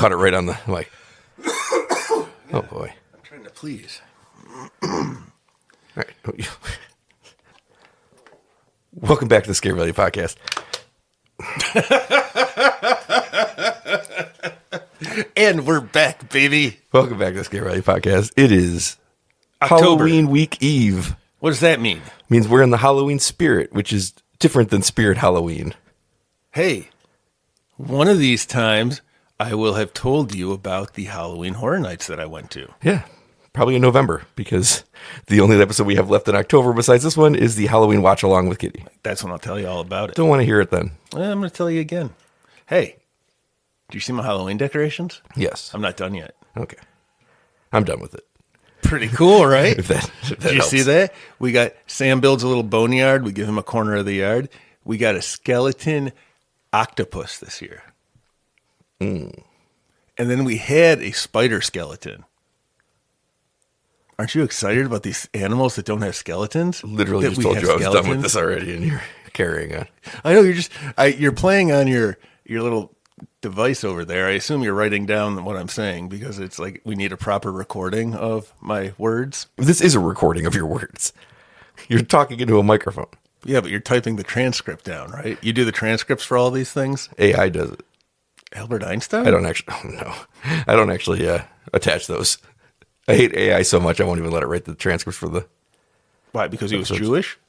caught it right on the mic. Oh, boy. I'm trying to please. All right. Welcome back to the Scare Value Podcast. And we're back, baby. Welcome back to the Scare Value Podcast. It is October. Halloween week eve. What does that mean? Means we're in the Halloween spirit, which is different than Spirit Halloween. Hey, one of these times I will have told you about the Halloween Horror Nights that I went to. Yeah, probably in November, because the only episode we have left in October besides this one is the Halloween Watch Along with Kitty. That's when I'll tell you all about it. Don't want to hear it then. I'm going to tell you again. Hey, do you see my Halloween decorations? Yes. I'm not done yet. Okay. I'm done with it. Pretty cool, right? If that Did you helps. see that? We got Sam builds a little boneyard. We give him a corner of the yard. We got a skeleton octopus this year. And then we had a spider skeleton. Aren't you excited about these animals that don't have skeletons? Literally That just we told have you I was done with skeletons? this already, and you're carrying on. I know you're playing on your little device over there. I assume you're writing down what I'm saying because it's like we need a proper recording of my words. This is a recording of your words. You're talking into a microphone. Yeah, but you're typing the transcript down, right? You do the transcripts for all these things? AI does it. Albert Einstein? I don't actually. Oh, no, I don't actually attach those. I hate AI so much I won't even let it write the transcripts for the. Why? Because he was Episodes. Jewish?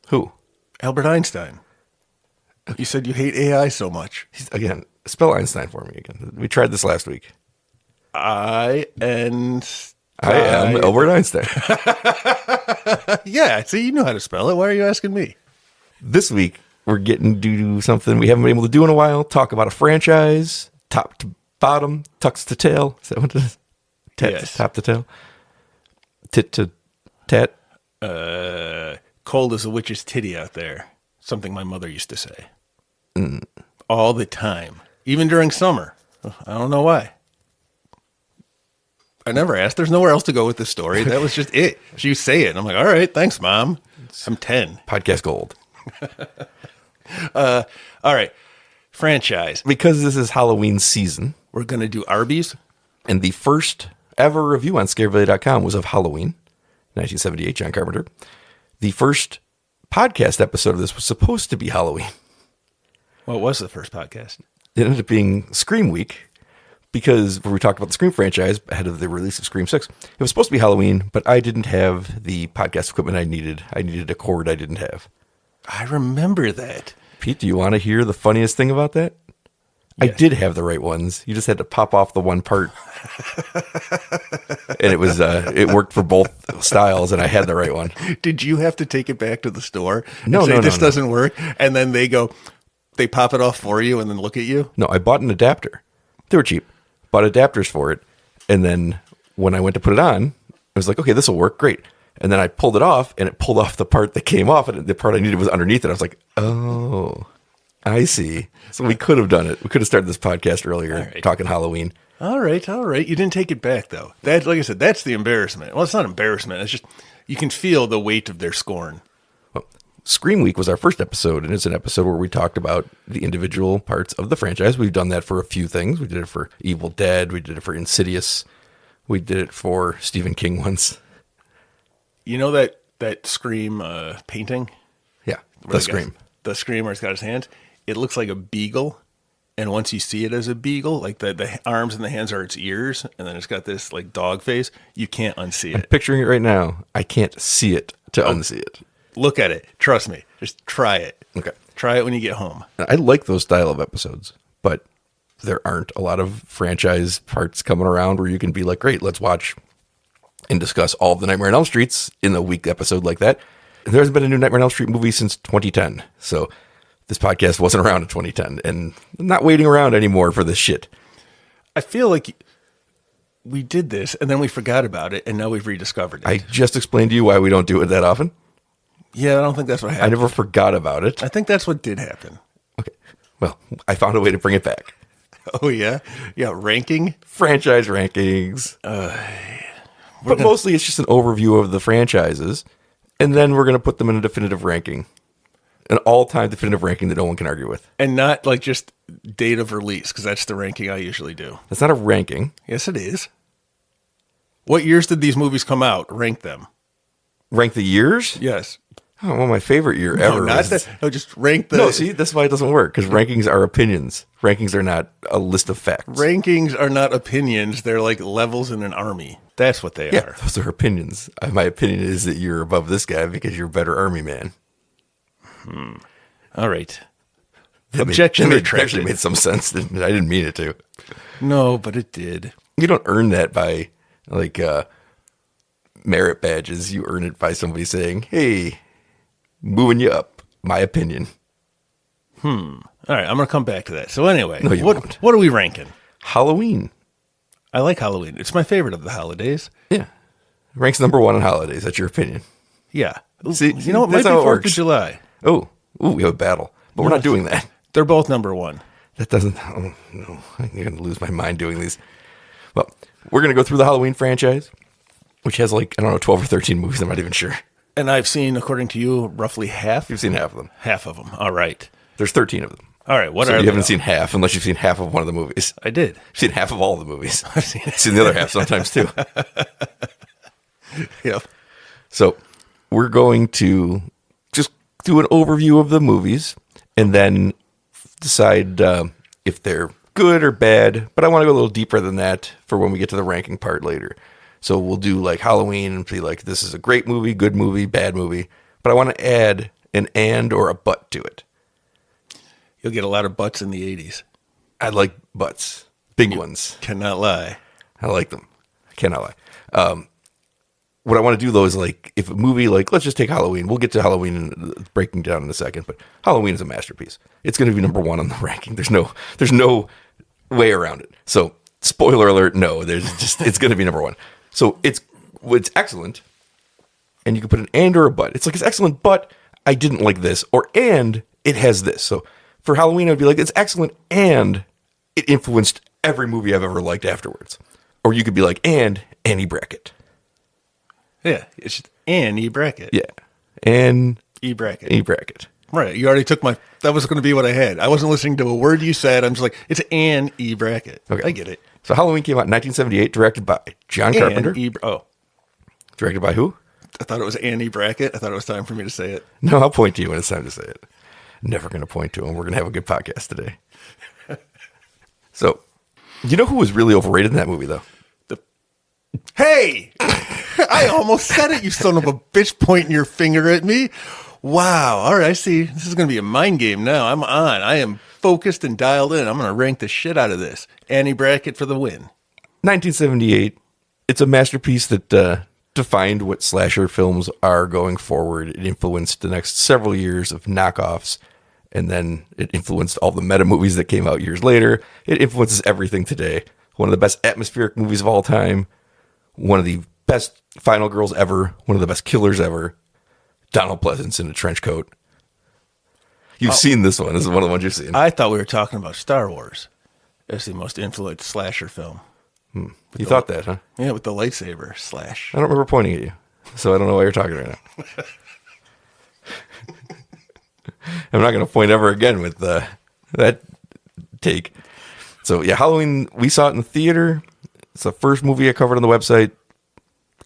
Who? Albert Einstein. You said you hate AI so much. Again, spell Einstein for me again. We tried this last week. I am Albert Einstein. Yeah, see, you know how to spell it. Why are you asking me? This week, we're getting to do something we haven't been able to do in a while. Talk about a franchise, top to bottom, tux to tail. Is that what it is? Yes. Top to tail. Tit to tat. Cold as a witch's titty out there. Something my mother used to say. All the time. Even during summer. I don't know why. I never asked. There's nowhere else to go with this story. That was just it. She would say it. And I'm like, all right, thanks, Mom. I'm 10. Podcast gold. All right. Franchise. Because this is Halloween season, We're going to do Arby's. and the first ever review on scarevalue.com was of Halloween, 1978, John Carpenter. The first podcast episode of this was supposed to be Halloween. What was the first podcast? It ended up being Scream Week, because when we talked about the Scream franchise ahead of the release of Scream 6, it was supposed to be Halloween, but I didn't have the podcast equipment I needed. I needed a cord I didn't have. I remember that. Pete, do you want to hear the funniest thing about that? I Yes. did have the right ones. You just had to pop off the one part. And it was it worked for both styles, and I had the right one. Did you have to take it back to the store and No, say no, this no. doesn't work? And then they pop it off for you and then look at you? No, I bought an adapter. They were cheap. Bought adapters for it. And then when I went to put it on, I was like, okay, this will work. Great. And then I pulled it off, and it pulled off the part that came off, and the part I needed was underneath it. I was like, oh, I see. So we could have done it. We could have started this podcast earlier right. talking Halloween. All right. You didn't take it back, though. That, like I said, that's the embarrassment. Well, it's not embarrassment. It's just you can feel the weight of their scorn. Well, Scream Week was our first episode, and it's an episode where we talked about the individual parts of the franchise. We've done that for a few things. We did it for Evil Dead. We did it for Insidious. We did it for Stephen King once. You know that Scream painting? Yeah, Where the Scream. The Scream where it's got his hands? It looks like a beagle. And once you see it as a beagle, like the arms and the hands are its ears, and then it's got this like dog face, you can't unsee it. Picturing it right now. I can't see it to unsee it. Look at it. Trust me. Just try it. Okay. Try it when you get home. I like those style of episodes, but there aren't a lot of franchise parts coming around where you can be like, great, let's watch and discuss all of the Nightmare on Elm Streets in a week episode like that. There hasn't been a new Nightmare on Elm Street movie since 2010. So this podcast wasn't around in 2010, and I'm not waiting around anymore for this shit. I feel like we did this and then we forgot about it and now we've rediscovered it. I just explained to you why we don't do it that often. Yeah, I don't think that's what I happened. never forgot about it. I think that's what did happen. Okay. Well, I found a way to bring it back. Oh, yeah? Yeah, ranking? Franchise rankings. But mostly it's just an overview of the franchises, and then we're going to put them in a definitive ranking. An all-time definitive ranking that no one can argue with. And not like just date of release, because that's the ranking I usually do. That's not a ranking. Yes, it is. What years did these movies come out? Rank them. Rank the years? Yes. Oh, well, my favorite year ever. No, just rank the... No, see, that's why it doesn't work, because rankings are opinions. Rankings are not a list of facts. Rankings are not opinions. They're like levels in an army. That's what they are. Those are opinions. My opinion is that you're above this guy because you're a better army man. All right. Objection retracted. Actually made some sense. I didn't mean it to. No, but it did. You don't earn that by, like, merit badges. You earn it by somebody saying, hey, moving you up. My opinion. All right, I'm going to come back to that. So anyway, No, you won't. What are we ranking? Halloween. I like Halloween. It's my favorite of the holidays. Yeah. Ranks number 1 on holidays. That's your opinion. Yeah. See, you know what? Might that's be how it 4th works. of July. Oh, we have a battle. But we're not doing that. They're both number 1. That doesn't... Oh, no. I'm going to lose my mind doing these. Well, we're going to go through the Halloween franchise, which has like, I don't know, 12 or 13 movies. I'm not even sure. And I've seen, according to you, roughly half. You've seen half of them. Half of them. All right. There's 13 of them. All right. What So are you they haven't all? seen half unless you've seen half of one of the movies. I did. You've seen half of all the movies. I've seen it. Seen the other half sometimes too. Yep. So we're going to just do an overview of the movies and then decide if they're good or bad. But I want to go a little deeper than that for when we get to the ranking part later. So we'll do like Halloween and be like, this is a great movie, good movie, bad movie. But I want to add an and or a but to it. You'll get a lot of butts in the 80s. I like butts. Big ones. Cannot lie. I like them. I cannot lie. What I want to do, though, is like, if a movie, like, let's just take Halloween. We'll get to Halloween and breaking down in a second, but Halloween is a masterpiece. It's going to be number 1 on the ranking. There's no way around it. So, spoiler alert, no, it's going to be number 1. So, it's excellent, and you can put an and or a but. It's like, it's excellent, but I didn't like this, or and it has this. So, for Halloween, I'd be like, it's excellent, and it influenced every movie I've ever liked afterwards. Or you could be like, and Annie Brackett. Yeah. It's just an E-bracket. Yeah. And E-bracket. E-bracket. Right. You already took that was going to be what I had. I wasn't listening to a word you said. I'm just like, it's an E-bracket. Okay. I get it. So Halloween came out in 1978, directed by John Carpenter. Directed by who? I thought it was an E-bracket. I thought it was time for me to say it. No, I'll point to you when it's time to say it. Never going to point to him. We're going to have a good podcast today. So, you know who was really overrated in that movie, though? Hey! I almost said it, you son of a bitch, pointing your finger at me. Wow. All right, I see. This is going to be a mind game now. I'm on. I am focused and dialed in. I'm going to rank the shit out of this. Annie Brackett for the win. 1978. It's a masterpiece that defined what slasher films are going forward. It influenced the next several years of knockoffs, and then it influenced all the meta movies that came out years later. It influences everything today. One of the best atmospheric movies of all time. One of the best final girls ever. One of the best killers ever. Donald Pleasance in a trench coat. You've seen this one. This is one of the ones you've seen. I thought we were talking about Star Wars as the most influenced slasher film. You thought that, huh? Yeah, with the lightsaber slash. I don't remember pointing at you, so I don't know why you're talking right now. I'm not going to point ever again with that take. So, yeah, Halloween, we saw it in the theater. It's the first movie I covered on the website.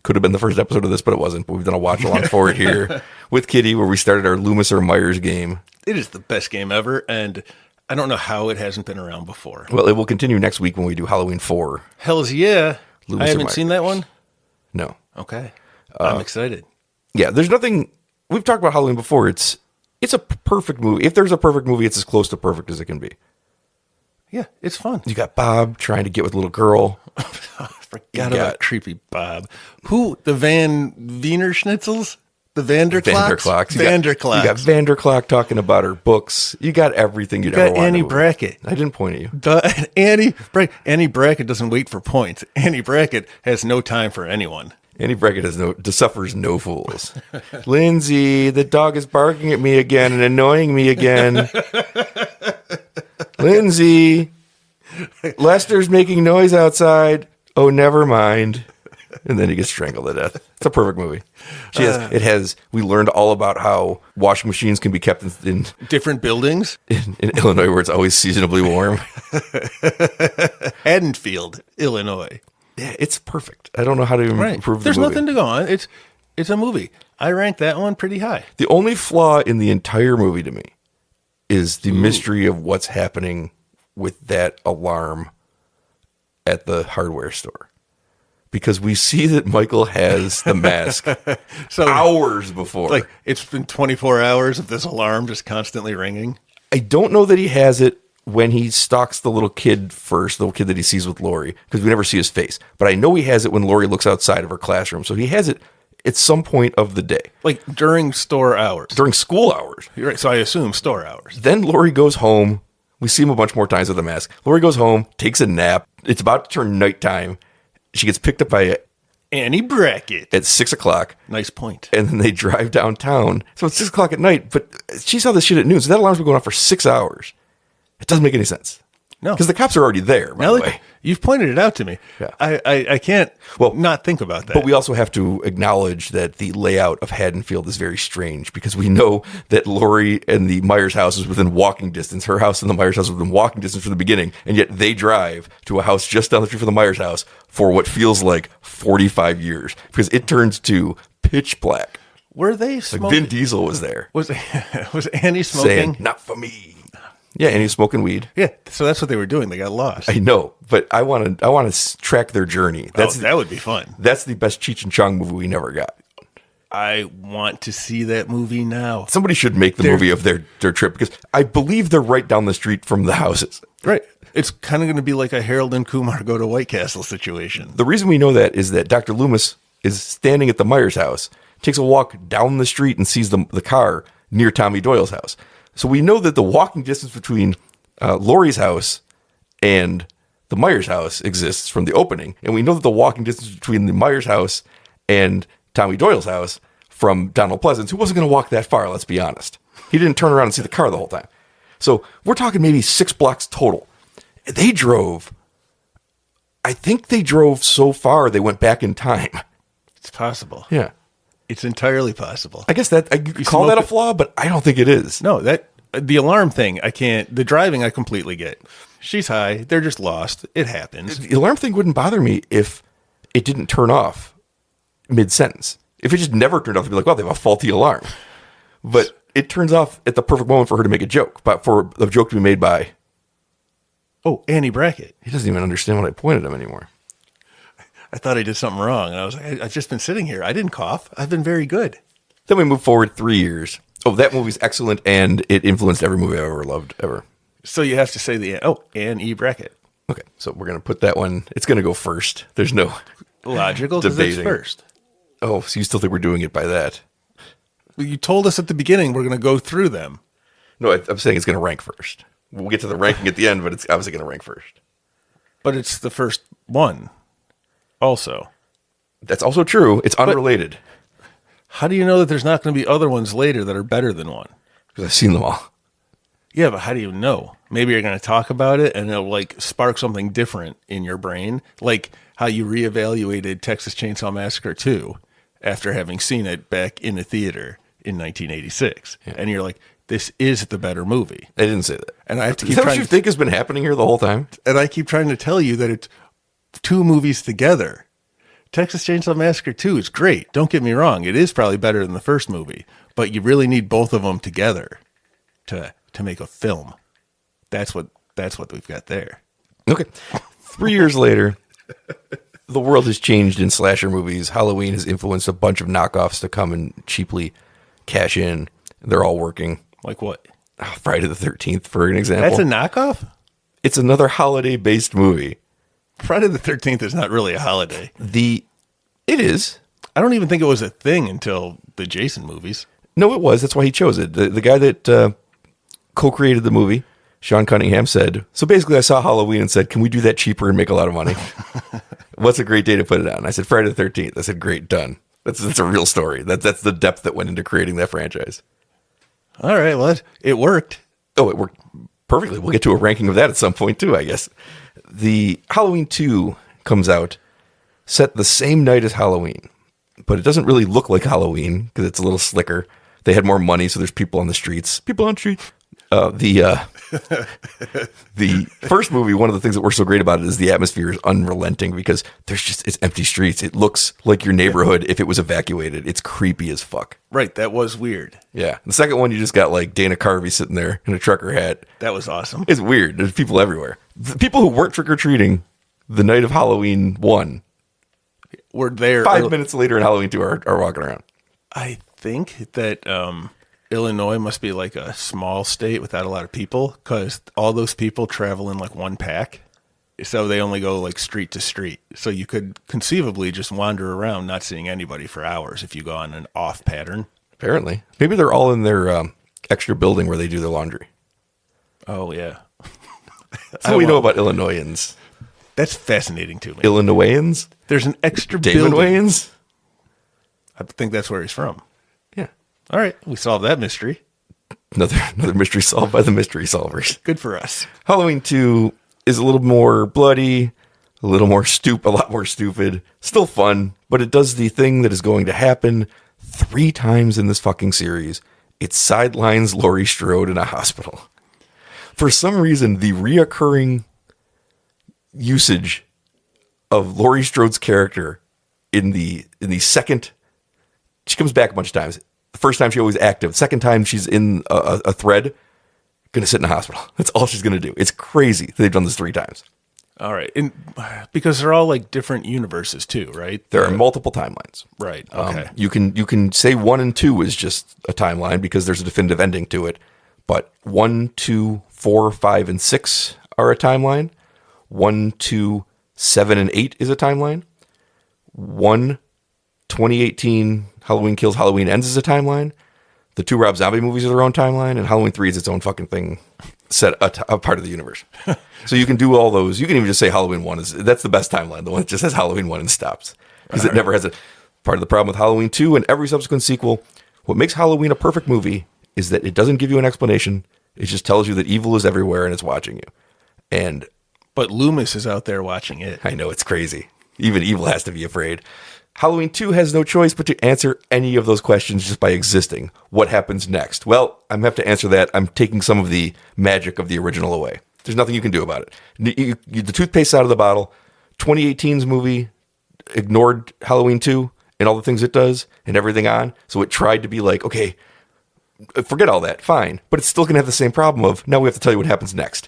Could have been the first episode of this, but it wasn't. But we've done a watch along for it here with Kitty, where we started our Loomis or Myers game. It is the best game ever, and I don't know how it hasn't been around before. Well, it will continue next week when we do Halloween 4. Hells yeah. Loomis I or haven't Myers. seen that one. No. Okay. I'm excited. Yeah, there's nothing. We've talked about Halloween before. It's a perfect movie. If there's a perfect movie, it's as close to perfect as it can be. Yeah, it's fun. You got Bob trying to get with a little girl. Forgot about creepy Bob. Who? The Wiener Schnitzels? The Vanderklocks? Vanderklocks. You got Vanderklock talking about her books. You got everything you'd You ever got want. Annie Brackett. I didn't point at you. Annie Brackett doesn't wait for points. Annie Brackett has no time for anyone. Annie Brackett suffers no fools. Lindsay, the dog is barking at me again and annoying me again. Lindsay, Lester's making noise outside. Oh, never mind. and then he gets strangled to death. It's a perfect movie. We learned all about how washing machines can be kept in Different buildings. in Illinois where it's always seasonably warm. Haddonfield, Illinois. Yeah, it's perfect. I don't know how to improve There's the movie. nothing to go on. It's a movie. I rank that one pretty high. The only flaw in the entire movie to me is the mystery of what's happening with that alarm at the hardware store. Because we see that Michael has the mask hours before. Like, it's been 24 hours of this alarm just constantly ringing. I don't know that he has it when he stalks the little kid first, the little kid that he sees with Lori, because we never see his face. But I know he has it when Lori looks outside of her classroom. So he has it at some point of the day. Like during store hours. During school hours. You're right. So I assume store hours. Then Lori goes home. We see him a bunch more times with the mask. Lori goes home, takes a nap. It's about to turn nighttime. She gets picked up by Annie Brackett. at 6 o'clock. Nice point. And then they drive downtown. So it's 6 o'clock at night, but she saw this shit at noon. So that alarm's been going off for 6 hours. It doesn't make any sense. No. Because the cops are already there, by the way. You've pointed it out to me. Yeah. I can't not think about that. But we also have to acknowledge that the layout of Haddonfield is very strange because we know that Lori and the Myers house is within walking distance. Her house and the Myers house is within walking distance from the beginning. And yet they drive to a house just down the street from the Myers house for what feels like 45 years because it turns to pitch black. Were they Like smoking? Vin Diesel was there. Was Annie smoking? Saying, not for me. Yeah, and he's smoking weed. Yeah, so that's what they were doing. They got lost. I know, but I want to track their journey. That would be fun. That's the best Cheech and Chong movie we never got. I want to see that movie now. Somebody should make the movie of their trip because I believe they're right down the street from the houses. Right. It's kind of going to be like a Harold and Kumar go to White Castle situation. The reason we know that is that Dr. Loomis is standing at the Myers house, takes a walk down the street and sees the car near Tommy Doyle's house. So we know that the walking distance between Lori's house and the Myers house exists from the opening. And we know that the walking distance between the Myers house and Tommy Doyle's house from Donald Pleasance, who wasn't going to walk that far, let's be honest. He didn't turn around and see the car the whole time. So we're talking maybe 6 blocks total. I think they drove so far they went back in time. It's possible. Yeah. It's entirely possible. I guess that you could call that a flaw, but I don't think it is. No, the alarm thing, I can't. The driving, I completely get. She's high. They're just lost. It happens. The alarm thing wouldn't bother me if it didn't turn off mid-sentence. If it just never turned off, I'd be like, well, they have a faulty alarm. But it turns off at the perfect moment for her to make a joke, but for a joke to be made by... Oh, Annie Brackett. He doesn't even understand what I pointed him anymore. I thought I did something wrong. And I was like, I've just been sitting here. I didn't cough. I've been very good. Then we move forward 3 years. Oh, that movie's excellent, and it influenced every movie I've ever loved, ever. So you have to say Annie Brackett. Okay, so we're going to put that one... It's going to go first. There's no... Logical, because it's first. Oh, so you still think we're doing it by that? Well, you told us at the beginning we're going to go through them. No, I'm saying it's going to rank first. We'll get to the ranking at the end, but it's obviously going to rank first. But it's the first one also. That's also true. It's unrelated. How do you know that there's not going to be other ones later that are better than one? Because I've seen them all. Yeah, but how do you know? Maybe you're going to talk about it and it'll like spark something different in your brain. Like how you reevaluated Texas Chainsaw Massacre 2 after having seen it back in the theater in 1986. Yeah. And you're like, this is the better movie. I didn't say that. And I have to keep Is that what you think has been happening here the whole time? And I keep trying to tell you that it's two movies together. Texas Chainsaw Massacre 2 is great. Don't get me wrong. It is probably better than the first movie. But you really need both of them together to make a film. That's what we've got there. Okay. 3 years later, the world has changed in slasher movies. Halloween has influenced a bunch of knockoffs to come and cheaply cash in. They're all working. Like what? Friday the 13th, for an example. That's a knockoff? It's another holiday-based movie. Friday the 13th is not really a holiday. It is. I don't even think it was a thing until the Jason movies. No, it was. That's why he chose it. The guy that co-created the movie, Sean Cunningham, said, so basically I saw Halloween and said, can we do that cheaper and make a lot of money? What's a great day to put it on? I said, Friday the 13th. I said, great, done. That's a real story. That's the depth that went into creating that franchise. All right, well, it worked. Oh, it worked perfectly. We'll get to a ranking of that at some point too, I guess. The Halloween 2 comes out set the same night as Halloween, but it doesn't really look like Halloween because it's a little slicker. They had more money, so there's people on the streets. People on the streets. The first movie, one of the things that works so great about it is the atmosphere is unrelenting because it's empty streets. It looks like your neighborhood if it was evacuated. It's creepy as fuck. Right, that was weird. Yeah. The second one, you just got like Dana Carvey sitting there in a trucker hat. That was awesome. It's weird. There's people everywhere. The people who weren't trick-or-treating the night of Halloween 1 were there 5 minutes later in Halloween 2 are walking around. I think that Illinois must be like a small state without a lot of people because all those people travel in like one pack. So they only go like street to street. So you could conceivably just wander around not seeing anybody for hours if you go on an off pattern. Apparently. Maybe they're all in their extra building where they do their laundry. Oh, yeah. That's what we know about Illinoisans. That's fascinating to me. Illinoisans? There's an extra building. Damonwayans? I think that's where he's from. Yeah. All right. We solved that mystery. Another mystery solved by the mystery solvers. Good for us. Halloween 2 is a little more bloody, a lot more stupid. Still fun, but it does the thing that is going to happen 3 times in this fucking series. It sidelines Laurie Strode in a hospital. For some reason, the reoccurring usage of Laurie Strode's character in the second, she comes back a bunch of times. The first time she always active. Second time she's in a thread, gonna sit in a hospital. That's all she's gonna do. It's crazy. They've done this 3 times. All right, and because they're all like different universes too, right? There are multiple timelines. Right. Okay. You can say 1 and 2 is just a timeline because there's a definitive ending to it. But 1, 2, 4, 5, and 6 are a timeline. 1, 2, 7, and 8 is a timeline. 2018 Halloween Kills, Halloween Ends is a timeline. The 2 Rob Zombie movies are their own timeline, and Halloween 3 is its own fucking thing, set a part of the universe. So you can do all those. You can even just say Halloween 1 that's the best timeline, the one that just has Halloween 1 and stops. Because it never has a part of the problem with Halloween 2 and every subsequent sequel. What makes Halloween a perfect movie is that it doesn't give you an explanation. It just tells you that evil is everywhere and it's watching you. But Loomis is out there watching it. I know, it's crazy. Even evil has to be afraid. Halloween 2 has no choice but to answer any of those questions just by existing. What happens next? Well, I'm going to have to answer that. I'm taking some of the magic of the original away. There's nothing you can do about it. The toothpaste's out of the bottle. 2018's movie ignored Halloween 2 and all the things it does and everything on. So it tried to be like, okay, forget all that. Fine. But it's still going to have the same problem of now we have to tell you what happens next.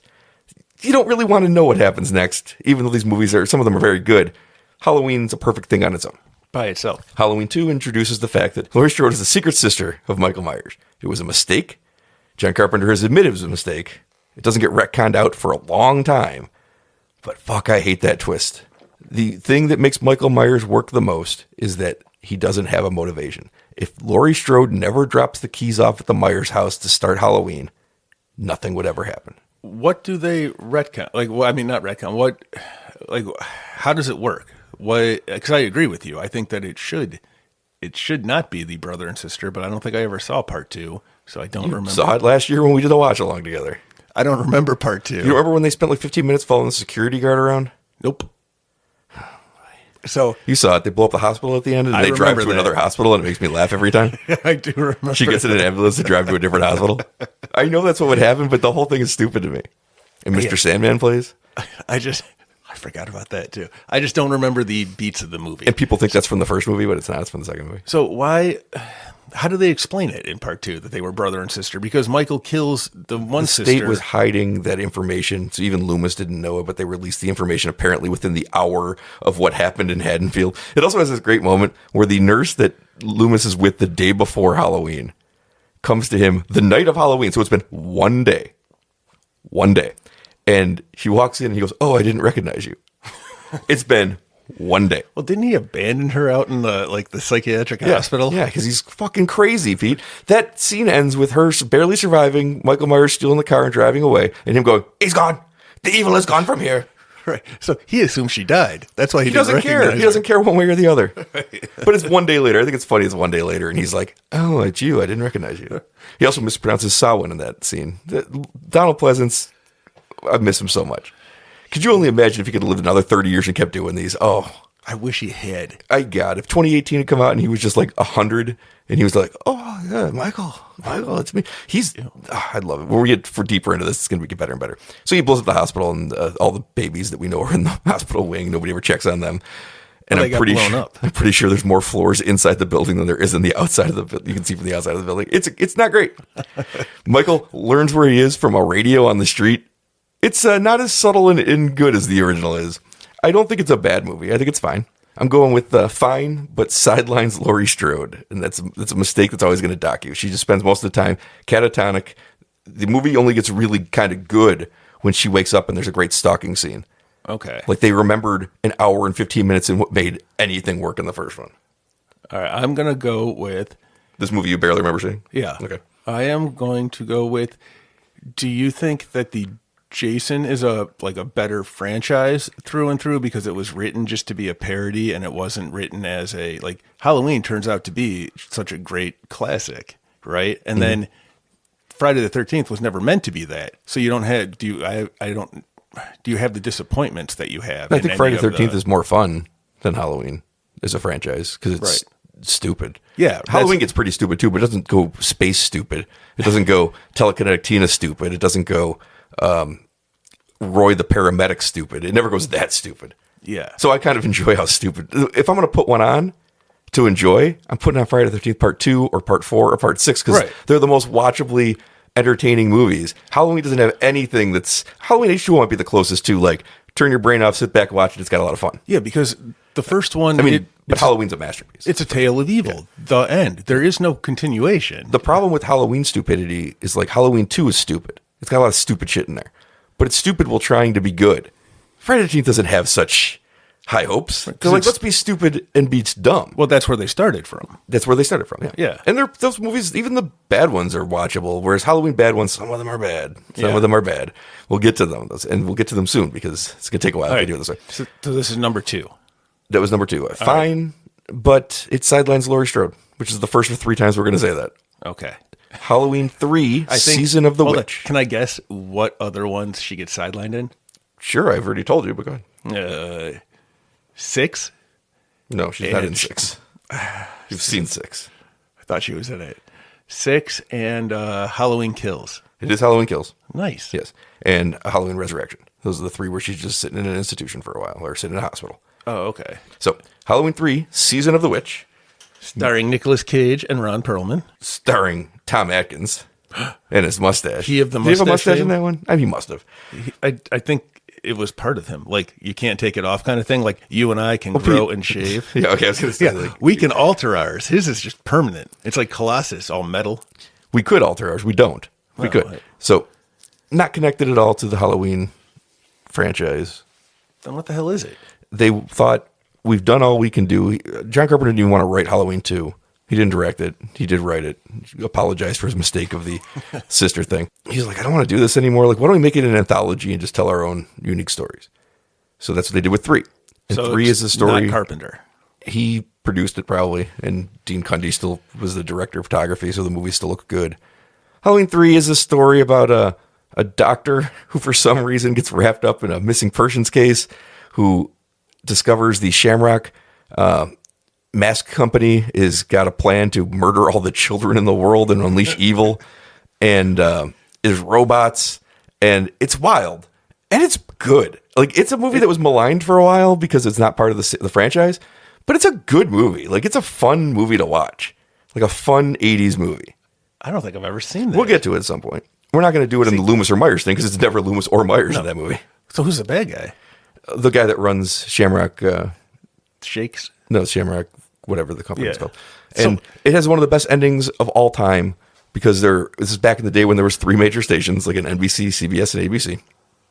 You don't really want to know what happens next, even though these movies some of them are very good. Halloween's a perfect thing on its own. By itself. Halloween 2 introduces the fact that Laurie Strode is the secret sister of Michael Myers. It was a mistake. John Carpenter has admitted it was a mistake. It doesn't get retconned out for a long time. But fuck, I hate that twist. The thing that makes Michael Myers work the most is that he doesn't have a motivation. If Laurie Strode never drops the keys off at the Myers house to start Halloween, nothing would ever happen. What do they retcon? Like, well, I mean, not retcon. What, like, how does it work? What? Because I agree with you. I think that it should not be the brother and sister, but I don't think I ever saw part 2, so I don't remember. Saw it last year when we did a watch along together. I don't remember part 2. You remember when they spent like 15 minutes following the security guard around? Nope. So you saw it. They blow up the hospital at the end, and they drive to another hospital, and it makes me laugh every time. I do remember. She gets in an ambulance to drive to a different hospital. I know that's what would happen, but the whole thing is stupid to me. And Mr. Sandman plays. I forgot about that too. I just don't remember the beats of the movie. And people think that's from the first movie, but it's not. It's from the second movie. So how do they explain it in part 2 that they were brother and sister? Because Michael kills the sister. The state was hiding that information, so even Loomis didn't know it, but they released the information apparently within the hour of what happened in Haddonfield. It also has this great moment where the nurse that Loomis is with the day before Halloween comes to him the night of Halloween. So it's been one day. And he walks in and he goes, "Oh, I didn't recognize you." It's been one day. Well, didn't he abandon her out in the psychiatric hospital? Yeah, because he's fucking crazy, Pete. That scene ends with her barely surviving, Michael Myers stealing the car and driving away, and him going, "He's gone. The evil is gone from here." Right. So he assumes she died. That's why he doesn't care. He doesn't care one way or the other. But it's one day later. I think it's funny. It's one day later, and he's like, "Oh, it's you. I didn't recognize you." He also mispronounces Samhain in that scene. Donald Pleasance, I miss him so much. Could you only imagine if he could have lived another 30 years and kept doing these? Oh, I wish he had. If 2018 had come out and he was just like 100 and he was like, oh, yeah, Michael, it's me. I'd love it. When we get deeper into this, it's going to get better and better. So he blows up the hospital and all the babies that we know are in the hospital wing. Nobody ever checks on them. And I'm pretty sure there's more floors inside the building than there is in the outside of the building. You can see from the outside of the building. It's not great. Michael learns where he is from a radio on the street. It's not as subtle and good as the original is. I don't think it's a bad movie. I think it's fine. I'm going with fine, but sidelines Laurie Strode. And that's a mistake that's always going to dock you. She just spends most of the time catatonic. The movie only gets really kind of good when she wakes up and there's a great stalking scene. Okay. Like they remembered an hour and 15 minutes in what made anything work in the first one. All right. I'm going to go with... This movie you barely remember seeing? Yeah. Okay. I am going to go with... Do you think that the Jason is a better franchise through and through because it was written just to be a parody and it wasn't written as a... Like, Halloween turns out to be such a great classic, right? And then Friday the 13th was never meant to be that. So you don't have... Do you have the disappointments that you have? I think Friday the 13th is more fun than Halloween as a franchise because it's stupid. Yeah. Halloween gets pretty stupid too, but it doesn't go space stupid. It doesn't go telekinetic Tina stupid. It doesn't go Roy the paramedic stupid. It never goes that stupid. Yeah. So I kind of enjoy how stupid. If I'm going to put one on to enjoy, I'm putting on Friday the 13th Part 2 or Part 4 or Part 6 because they're the most watchably entertaining movies. Halloween doesn't have anything that's... Halloween H2O might be the closest to, like, turn your brain off, sit back, watch it. It's got a lot of fun. Yeah, because the first one... but Halloween's a masterpiece. It's a tale of evil. Yeah. The end. There is no continuation. The problem with Halloween stupidity is, like, Halloween 2 is stupid. It's got a lot of stupid shit in there. But it's stupid while trying to be good. Friday the 13th doesn't have such high hopes. They're like, let's be stupid and be dumb. Well, that's where they started from. Yeah. And those movies, even the bad ones are watchable, whereas Halloween bad ones, some of them are bad. Some of them are bad. We'll get to them, and we'll get to them soon because it's going to take a while to do this way. So this is number 2. That was number 2. Fine, but it sidelines Laurie Strode, which is the first of 3 times we're going to say that. Okay. Halloween 3, Season of the Witch. Can I guess what other ones she gets sidelined in? Sure, I've already told you, but go ahead. 6? No, she's not in 6. You've seen 6. I thought she was in it. 6 and Halloween Kills. It is Halloween Kills. Nice. Yes. And Halloween Resurrection. Those are the 3 where she's just sitting in an institution for a while or sitting in a hospital. Oh, okay. So, Halloween 3, Season of the Witch. Starring Nicolas Cage and Ron Perlman. Starring Tom Atkins and his mustache. He have the mustache. Did he have a mustache in that one? I mean, he must have. I think it was part of him. Like, you can't take it off kind of thing. Like, you and I can grow and shave. Yeah, okay, I was going to say. Yeah, we can alter ours. His is just permanent. It's like Colossus, all metal. We could alter ours. We don't. We could. So, not connected at all to the Halloween franchise. Then what the hell is it? They thought, we've done all we can do. John Carpenter didn't even want to write Halloween 2. He didn't direct it. He did write it. He apologized for his mistake of the sister thing. He's like, I don't want to do this anymore. Like, why don't we make it an anthology and just tell our own unique stories? So that's what they did with 3. And so 3 is the story. Not Carpenter. He produced it probably, and Dean Cundy still was the director of photography, so the movie still looked good. Halloween 3 is a story about a doctor who for some reason gets wrapped up in a missing persons case, who discovers the Shamrock mask company is got a plan to murder all the children in the world and unleash evil, and there's robots, and it's wild, and it's good. Like, it's a movie that was maligned for a while because it's not part of the franchise, but it's a good movie. Like, it's a fun movie to watch, like a fun 80s movie. I don't think I've ever seen that. We'll get to it at some point. We're not going to do it in the Loomis or Myers thing because it's never Loomis or Myers in that movie. So who's the bad guy? The guy that runs Shamrock. Shakes? No, Shamrock, whatever the company is called. And it has one of the best endings of all time because this is back in the day when there was 3 major stations, like an NBC, CBS, and ABC.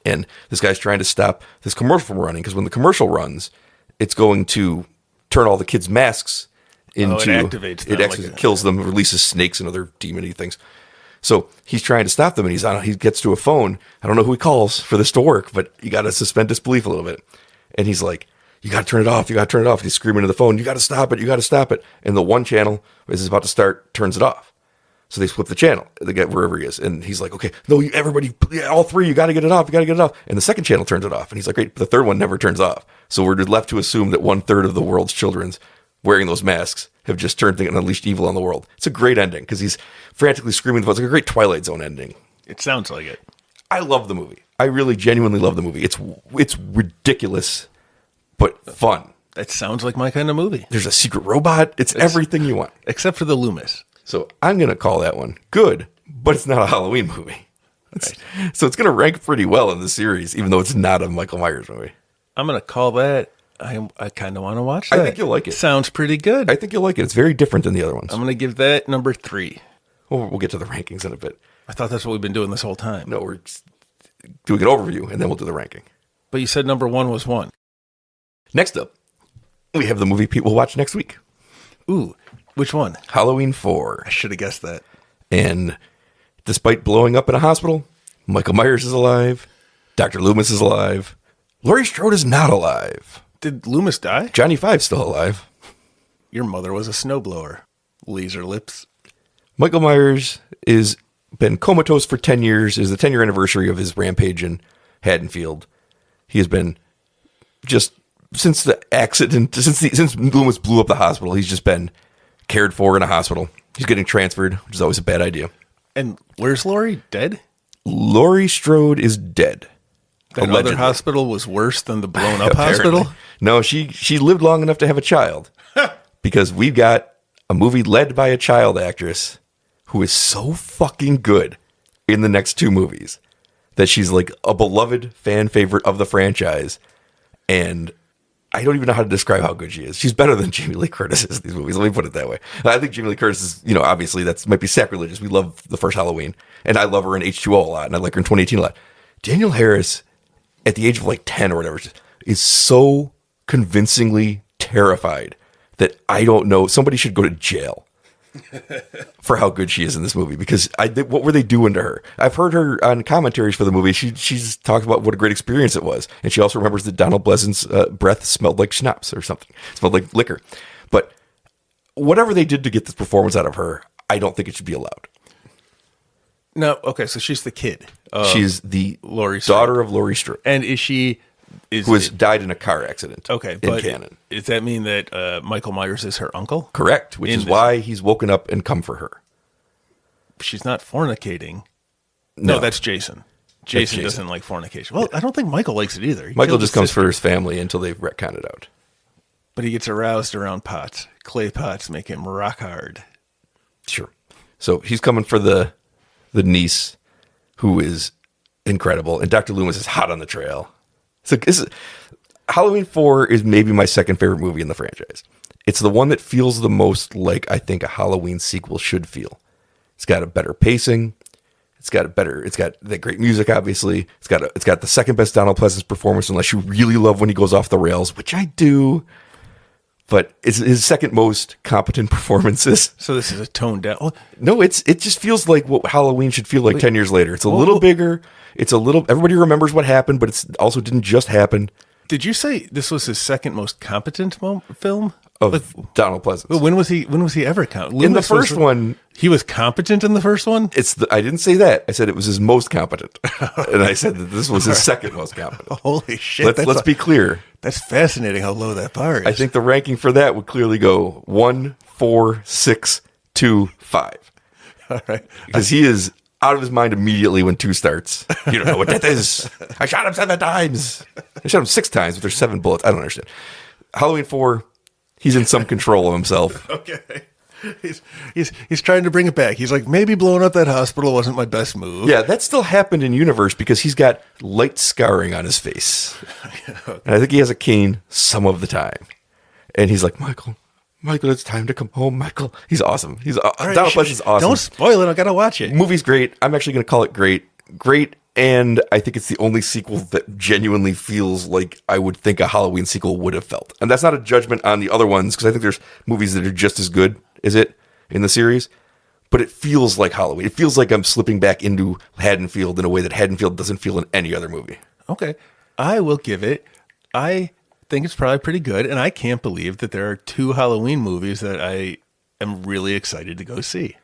And this guy's trying to stop this commercial from running because when the commercial runs, it's going to turn all the kids' masks into... it activates them. It actually kills them, releases snakes and other demon-y things. So he's trying to stop them, and he gets to a phone. I don't know who he calls for this to work, but you got to suspend disbelief a little bit. And he's like, you got to turn it off. You got to turn it off. He's screaming to the phone, you got to stop it. You got to stop it. And the one channel, as it's about to start, turns it off. So they flip the channel, they get wherever he is. And he's like, okay, no, everybody, all three, you got to get it off. You got to get it off. And the second channel turns it off. And he's like, great. But the third one never turns off. So we're left to assume that 1/3 of the world's children's wearing those masks have just turned and unleashed evil on the world. It's a great ending because he's frantically screaming. It's like a great Twilight Zone ending. It sounds like it. I love the movie. I really genuinely love the movie. It's ridiculous, but fun. That sounds like my kind of movie. There's a secret robot. It's everything you want. Except for the Loomis. So I'm going to call that one good, but it's not a Halloween movie. Right. So it's going to rank pretty well in the series, even though it's not a Michael Myers movie. I'm going to call that. I kind of want to watch that. I think you'll like it. Sounds pretty good. I think you'll like it. It's very different than the other ones. I'm going to give that number 3. Well, we'll get to the rankings in a bit. I thought that's what we've been doing this whole time. No, we're just doing an overview, and then we'll do the ranking. But you said number 1 was 1. Next up, we have the movie Pete will watch next week. Ooh, which one? Halloween 4. I should have guessed that. And despite blowing up in a hospital, Michael Myers is alive. Dr. Loomis is alive. Laurie Strode is not alive. Did Loomis die? Johnny Five's still alive. Your mother was a snowblower. Laser lips. Michael Myers is been comatose for 10 years. It is the 10-year anniversary of his rampage in Haddonfield. He has been just since the accident, since Loomis blew up the hospital, he's just been cared for in a hospital. He's getting transferred, which is always a bad idea. And where's Laurie? Dead? Laurie Strode is dead. That allegedly. other hospital was worse than the blown up hospital? No, she lived long enough to have a child. Because we've got a movie led by a child actress who is so fucking good in the next 2 movies that she's like a beloved fan favorite of the franchise. And I don't even know how to describe how good she is. She's better than Jamie Lee Curtis is in these movies. Let me put it that way. I think Jamie Lee Curtis is, obviously that might be sacrilegious. We love the first Halloween, and I love her in H2O a lot, and I like her in 2018 a lot. Danielle Harris, at the age of like 10 or whatever, is so convincingly terrified that I don't know. Somebody should go to jail for how good she is in this movie, because what were they doing to her? I've heard her on commentaries for the movie. She's talked about what a great experience it was, and she also remembers that Donald Pleasant's breath smelled like schnapps or something. It smelled like liquor. But whatever they did to get this performance out of her, I don't think it should be allowed. No, okay, so she's the kid. She's the Laurie Strode. daughter of Laurie Strode, And is she... who has died in a car accident. Okay, in but canon. Does that mean that Michael Myers is her uncle? Correct, which is why he's woken up and come for her. She's not fornicating. No, that's Jason. Jason doesn't like fornication. Well, I don't think Michael likes it either. Michael just comes for his family until they retcon it out. But he gets aroused around pots. Clay pots make him rock hard. Sure. So he's coming for the niece, who is incredible, and Dr. Loomis is hot on the trail. So Halloween 4 is maybe my second favorite movie in the franchise. It's the one that feels the most like I think a Halloween sequel should feel. It's got a better pacing. It's got the great music, obviously. It's got the second best Donald Pleasance performance, unless you really love when he goes off the rails, which I do. But it's his second most competent performances. So this is a toned down. No, it just feels like what Halloween should feel like 10 years later. It's a little bigger. It's a little. Everybody remembers what happened, but it also didn't just happen. Did you say this was his second most competent film? Of Donald Pleasance. Well, when was he ever competent? In the first one, he was competent in the first one. I didn't say that. I said it was his most competent, and I said that this was his second most competent. Holy shit! Let's be clear. That's fascinating how low that bar is. I think the ranking for that would clearly go 1, 4, 6, 2, 5. All right, because he is out of his mind immediately when 2 starts. You don't know what death is. I shot him 7 times. I shot him 6 times, but there's 7 bullets. I don't understand. Halloween 4. He's in some control of himself. Okay. He's trying to bring it back. He's like, maybe blowing up that hospital wasn't my best move. Yeah, that still happened in universe because he's got light scarring on his face. Okay. And I think he has a cane some of the time. And he's like, Michael, it's time to come home, Michael. He's awesome. Donald Pleasance is awesome. Don't spoil it. I got to watch it. Movie's great. I'm actually going to call it great. Great. And I think it's the only sequel that genuinely feels like I would think a Halloween sequel would have felt. And that's not a judgment on the other ones, because I think there's movies that are just as good as it in the series. But it feels like Halloween. It feels like I'm slipping back into Haddonfield in a way that Haddonfield doesn't feel in any other movie. Okay. I will give it. I think it's probably pretty good. And I can't believe that there are 2 Halloween movies that I am really excited to go see.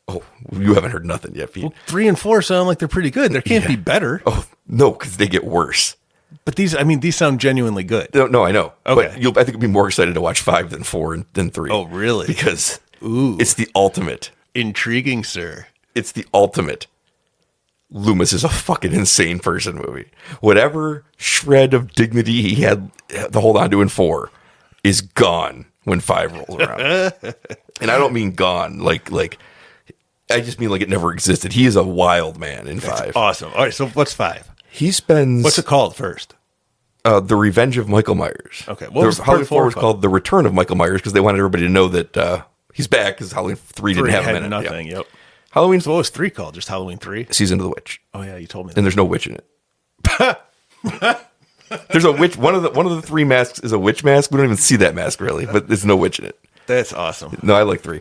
Oh, you haven't heard nothing yet, Pete. Well, 3 and 4 sound like they're pretty good. There can't be better. Oh, no, because they get worse. But these sound genuinely good. No, I know. Okay. But I think you'll be more excited to watch 5 than 4 and than 3. Oh, really? Because Ooh. it's the ultimate. Intriguing, sir. It's the ultimate. Loomis is a fucking insane person movie. Whatever shred of dignity he had to hold on to in 4 is gone when 5 rolls around. And I don't mean gone like I just mean like it never existed. He is a wild man in 5. Awesome. All right, so what's 5? He spends... What's it called first? The Revenge of Michael Myers. Okay. What was Halloween part 4 was called? called The Return of Michael Myers because they wanted everybody to know that he's back because Halloween 3 didn't have him in it. nothing. Yeah. Yep. Halloween So what was 3 called? Just Halloween 3? Season of the Witch. Oh yeah, you told me. And there's no witch in it. There's a witch. One of the 3 masks is a witch mask. We don't even see that mask really, but there's no witch in it. That's awesome. No, I like 3.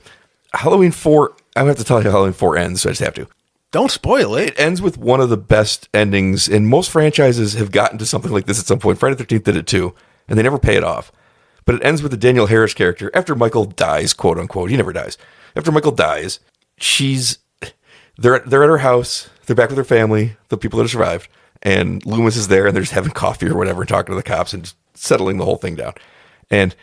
Halloween 4. I have to tell you how Halloween 4 ends, so I just have to. Don't spoil it. It ends with one of the best endings, and most franchises have gotten to something like this at some point. Friday the 13th did it too, and they never pay it off. But it ends with the Danielle Harris character after Michael dies, quote unquote. He never dies. After Michael dies, they're at her house. They're back with their family, the people that have survived, and Loomis is there, and they're just having coffee or whatever, and talking to the cops and just settling the whole thing down. And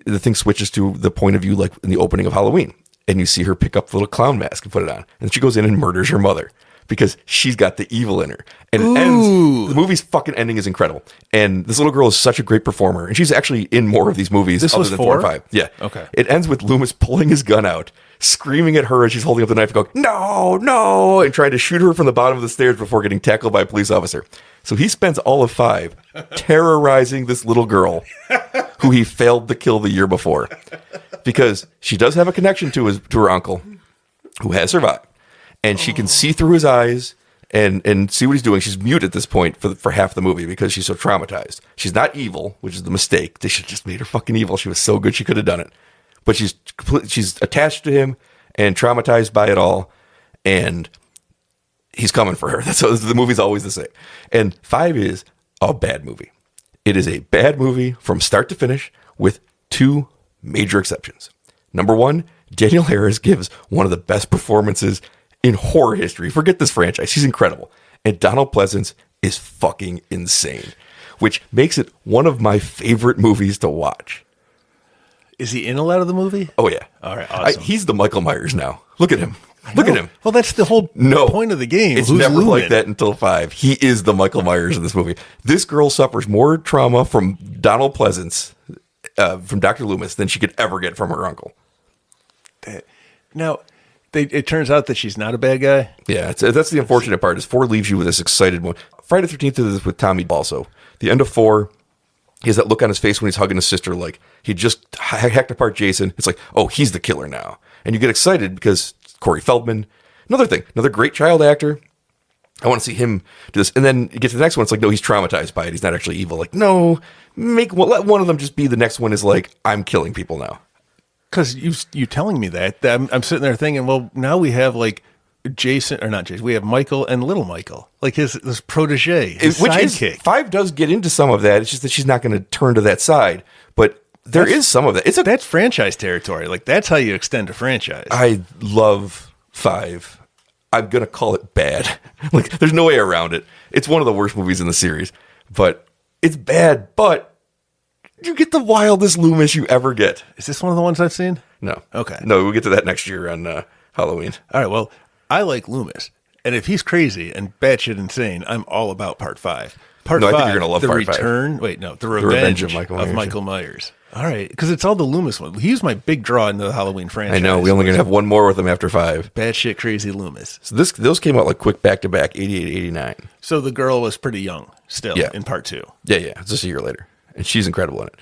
the thing switches to the point of view, like in the opening of Halloween. And you see her pick up the little clown mask and put it on. And she goes in and murders her mother because she's got the evil in her. And it ends. The movie's fucking ending is incredible. And this little girl is such a great performer. And she's actually in more of these movies This other was than 4? 4 and 5. Yeah. Okay. It ends with Loomis pulling his gun out, screaming at her as she's holding up the knife and going, "No, no," and trying to shoot her from the bottom of the stairs before getting tackled by a police officer. So he spends all of 5 terrorizing this little girl who he failed to kill the year before. Because she does have a connection to her uncle who has survived. And she can see through his eyes and see what he's doing. She's mute at this point for half the movie because she's so traumatized. She's not evil, which is the mistake. They should have just made her fucking evil. She was so good she could have done it. But she's attached to him and traumatized by it all. And he's coming for her. The movie's always the same. And 5 is a bad movie. It is a bad movie from start to finish with 2 major exceptions. Number 1, Danielle Harris gives one of the best performances in horror history. Forget this franchise. She's incredible. And Donald Pleasance is fucking insane, which makes it one of my favorite movies to watch. Is he in a lot of the movie? Oh, yeah. All right, awesome. He's the Michael Myers now. Look at him. Look at him. Well, that's the whole point of the game. It's Who's never Lumen? like that until 5. He is the Michael Myers in this movie. This girl suffers more trauma from Donald Pleasance, from Dr. Loomis, than she could ever get from her uncle. Now, it turns out that she's not a bad guy. Yeah, that's the unfortunate part. Is 4 leaves you with this excited one. Friday the 13th is with Tommy also. The end of 4, he has that look on his face when he's hugging his sister, like he just hacked apart Jason. It's like, oh, he's the killer now, and you get excited because Corey Feldman. Another great child actor. I want to see him do this, and then you get to the next one. It's like, no, he's traumatized by it. He's not actually evil. Like, no, let one of them just be the next one. Is like, I'm killing people now. Because you telling me that I'm sitting there thinking, well, now we have like Jason or not Jason. We have Michael and Little Michael, like his protege, his sidekick. 5 does get into some of that. It's just that she's not going to turn to that side, but there is some of that. That's franchise territory. Like that's how you extend a franchise. I love 5. I'm going to call it bad. Like there's no way around it. It's one of the worst movies in the series, but it's bad, but you get the wildest Loomis you ever get. Is this one of the ones I've seen? No. Okay. No, we'll get to that next year on Halloween. All right. Well, I like Loomis. And if he's crazy and batshit insane, I'm all about part 5. Part 5, I think you're going to love the part 5. return. Wait, no, the revenge of Michael Myers. All right. Because it's all the Loomis one. He's my big draw into the Halloween franchise. I know. We're only going to have one more with him after 5. Batshit crazy Loomis. So those came out like quick back-to-back, 88, 89. So the girl was pretty young still in part 2. Yeah. It's just a year later. And she's incredible in it.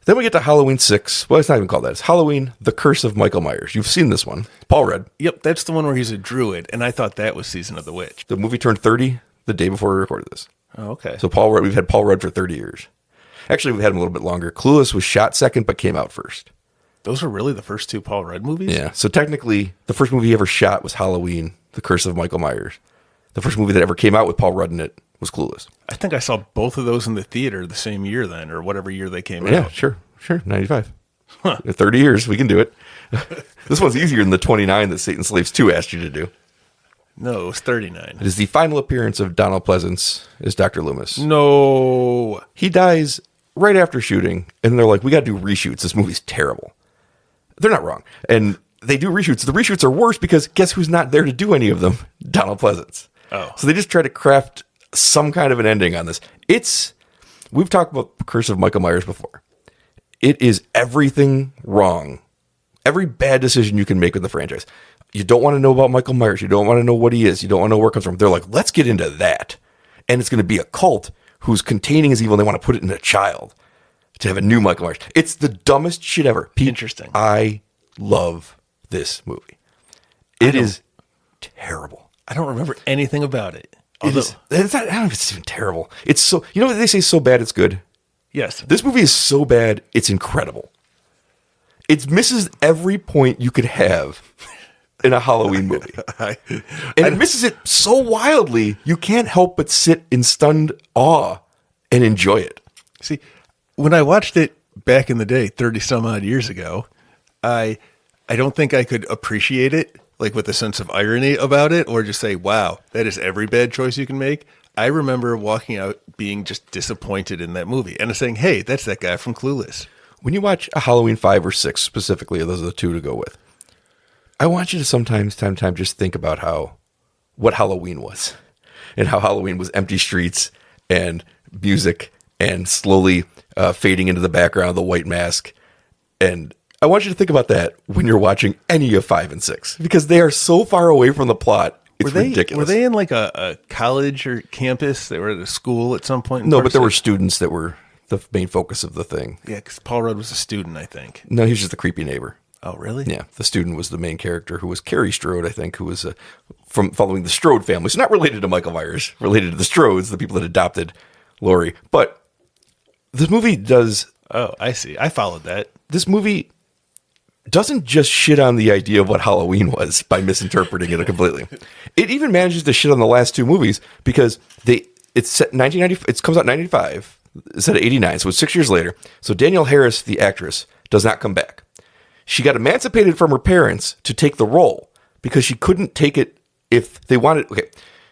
Then we get to Halloween 6. Well, it's not even called that. It's Halloween, The Curse of Michael Myers. You've seen this one. Paul Rudd. Yep, that's the one where he's a druid, and I thought that was Season of the Witch. The movie turned 30 the day before we recorded this. Oh, okay. So Paul Rudd, we've had Paul Rudd for 30 years. Actually, we've had him a little bit longer. Clueless was shot second, but came out first. Those were really the first 2 Paul Rudd movies? Yeah. So technically, the first movie he ever shot was Halloween, The Curse of Michael Myers. The first movie that ever came out with Paul Rudd in it was Clueless. I think I saw both of those in the theater the same year then, or whatever year they came out. Yeah, sure. 95. 30 years, we can do it. This one's easier than the 29 that Satan Slaves 2 asked you to do. No, it was 39. It is the final appearance of Donald Pleasance as Dr. Loomis. No. He dies right after shooting, and they're like, we got to do reshoots. This movie's terrible. They're not wrong. And they do reshoots. The reshoots are worse because guess who's not there to do any of them? Donald Pleasance. Oh. So they just try to craft some kind of an ending on this. We've talked about Curse of Michael Myers before. It is everything wrong. Every bad decision you can make with the franchise. You don't want to know about Michael Myers. You don't want to know what he is. You don't want to know where it comes from. They're like, let's get into that. And it's going to be a cult who's containing his evil. And they want to put it in a child to have a new Michael Myers. It's the dumbest shit ever. Pete, interesting. I love this movie. It is terrible. I don't remember anything about it. It's not, I don't know if it's even terrible. It's so, you know what they say, so bad it's good? Yes. This movie is so bad, it's incredible. It misses every point you could have in a Halloween movie. And it misses it so wildly, you can't help but sit in stunned awe and enjoy it. See, when I watched it back in the day, 30 some odd years ago, I don't think I could appreciate it like with a sense of irony about it or just say, wow, that is every bad choice you can make. I remember walking out being just disappointed in that movie and saying, hey, that's that guy from Clueless. When you watch a Halloween 5 or 6 specifically, those are the two to go with. I want you to sometimes, time to time, just think about what Halloween was and how Halloween was empty streets and music and slowly fading into the background, the white mask. And I want you to think about that when you're watching any of 5 and 6 because they are so far away from the plot. It's ridiculous. Were they in like a college or campus? They were at a school at some point? No, but there were students that were the main focus of the thing. Yeah, because Paul Rudd was a student, I think. No, he was just the creepy neighbor. Oh, really? Yeah, the student was the main character, who was Carrie Strode, I think, who was from following the Strode family. So not related to Michael Myers, related to the Strodes, the people that adopted Laurie. But this movie does... Oh, I see. I followed that. This movie doesn't just shit on the idea of what Halloween was by misinterpreting it completely. It even manages to shit on the last two movies because it's set 1990. It comes out in 1995. It's set at 89, so it's 6 years later. So Danielle Harris, the actress, does not come back. She got emancipated from her parents to take the role because she couldn't take it if they wanted. Okay,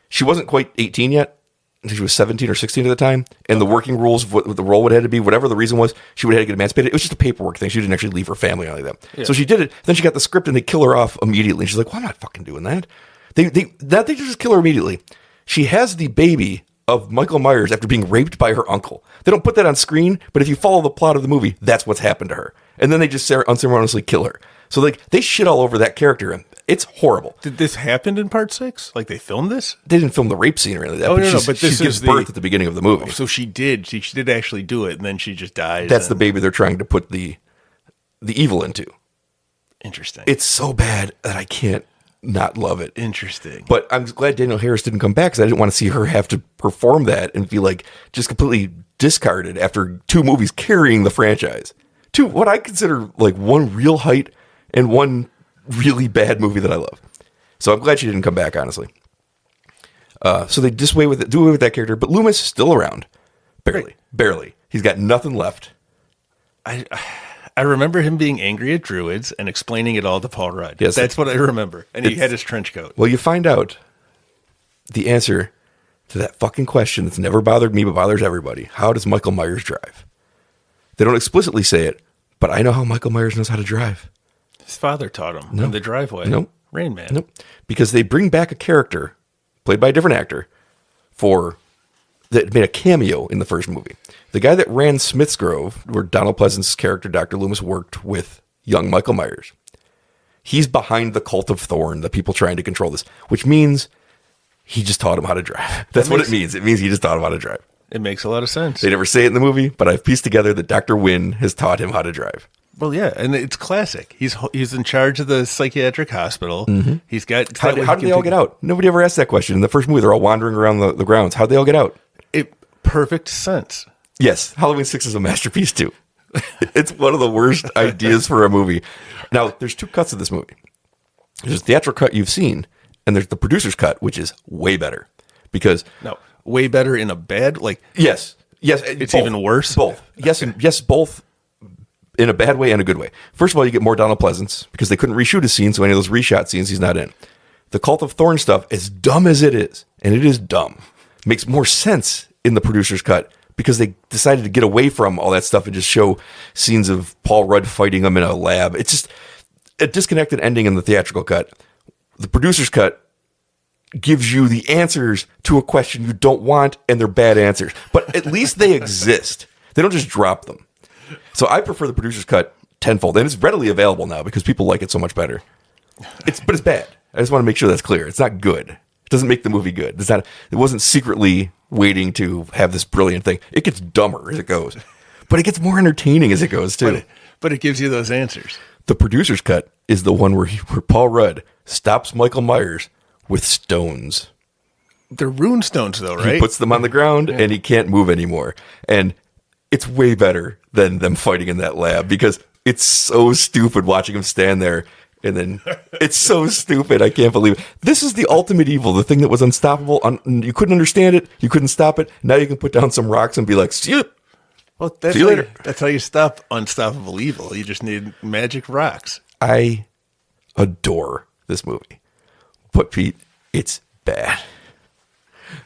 she wasn't quite 18 yet. I think she was 17 or 16 at the time. And the working rules of what the role would have to be, whatever the reason was, she would have to get emancipated. It was just a paperwork thing. She didn't actually leave her family or anything like that. Yeah. So she did it. Then she got the script and they kill her off immediately. And she's like, well, I'm not fucking doing that. They just kill her immediately. She has the baby of Michael Myers after being raped by her uncle. They don't put that on screen, but if you follow the plot of the movie, that's what's happened to her. And then they just unceremoniously kill her. So like they shit all over that character, and it's horrible. Did this happen in part 6? Like they filmed this? They didn't film the rape scene or anything like that. Oh, but no, but this she gives birth at the beginning of the movie. So she did. She did actually do it, and then she just dies. That's the baby they're trying to put the evil into. Interesting. It's so bad that I can't not love it. Interesting. But I'm glad Danielle Harris didn't come back because I didn't want to see her have to perform that and be like just completely discarded after 2 movies carrying the franchise. 2, what I consider like one real height and one really bad movie that I love. So I'm glad she didn't come back, honestly. So they do away with that character, but Loomis is still around. Barely. He's got nothing left. I remember him being angry at druids and explaining it all to Paul Rudd. Yes, that's what I remember. And he had his trench coat. Well, you find out the answer to that fucking question that's never bothered me but bothers everybody. How does Michael Myers drive? They don't explicitly say it, but I know how Michael Myers knows how to drive. His father taught him in the driveway. Nope. Rain Man. Nope. Because they bring back a character played by a different actor that made a cameo in the first movie. The guy that ran Smith's Grove, where Donald Pleasance's character, Dr. Loomis, worked with young Michael Myers. He's behind the cult of Thorn, the people trying to control this, which means he just taught him how to drive. That's what it means. It means he just taught him how to drive. It makes a lot of sense. They never say it in the movie, but I've pieced together that Dr. Wynn has taught him how to drive. Well, yeah, and it's classic. He's in charge of the psychiatric hospital. Mm-hmm. He's got... How did they all get out? Nobody ever asked that question. In the first movie, they're all wandering around the grounds. How'd they all get out? Perfect sense. Yes, Halloween 6 is a masterpiece, too. It's one of the worst ideas for a movie. Now, there's 2 cuts of this movie. There's the theatrical cut you've seen, and there's the producer's cut, which is way better. Because... No, way better in a bad... Yes. It's both. Even worse? Both. Yes, okay. Yes, both in a bad way and a good way. First of all, you get more Donald Pleasance because they couldn't reshoot a scene, so any of those reshot scenes he's not in. The Cult of Thorn stuff, as dumb as it is, and it is dumb, makes more sense in the producer's cut because they decided to get away from all that stuff and just show scenes of Paul Rudd fighting them in a lab. It's just a disconnected ending in the theatrical cut. The producer's cut gives you the answers to a question you don't want, and they're bad answers. But at least they exist. They don't just drop them. So I prefer the producer's cut tenfold, and it's readily available now because people like it so much better. But it's bad. I just want to make sure that's clear. It's not good. It doesn't make the movie good. It wasn't secretly waiting to have this brilliant thing. It gets dumber as it goes, but it gets more entertaining as it goes too. But it gives you those answers. The producer's cut is the one where Paul Rudd stops Michael Myers with stones. They're rune stones, though, right? He puts them on the ground and he can't move anymore. And it's way better than them fighting in that lab because it's so stupid watching him stand there. And then it's so stupid. I can't believe it. This is the ultimate evil, the thing that was unstoppable. You couldn't understand it. You couldn't stop it. Now you can put down some rocks and be like, see you. Well, See you later. That's how you stop unstoppable evil. You just need magic rocks. I adore this movie. But, Pete, it's bad.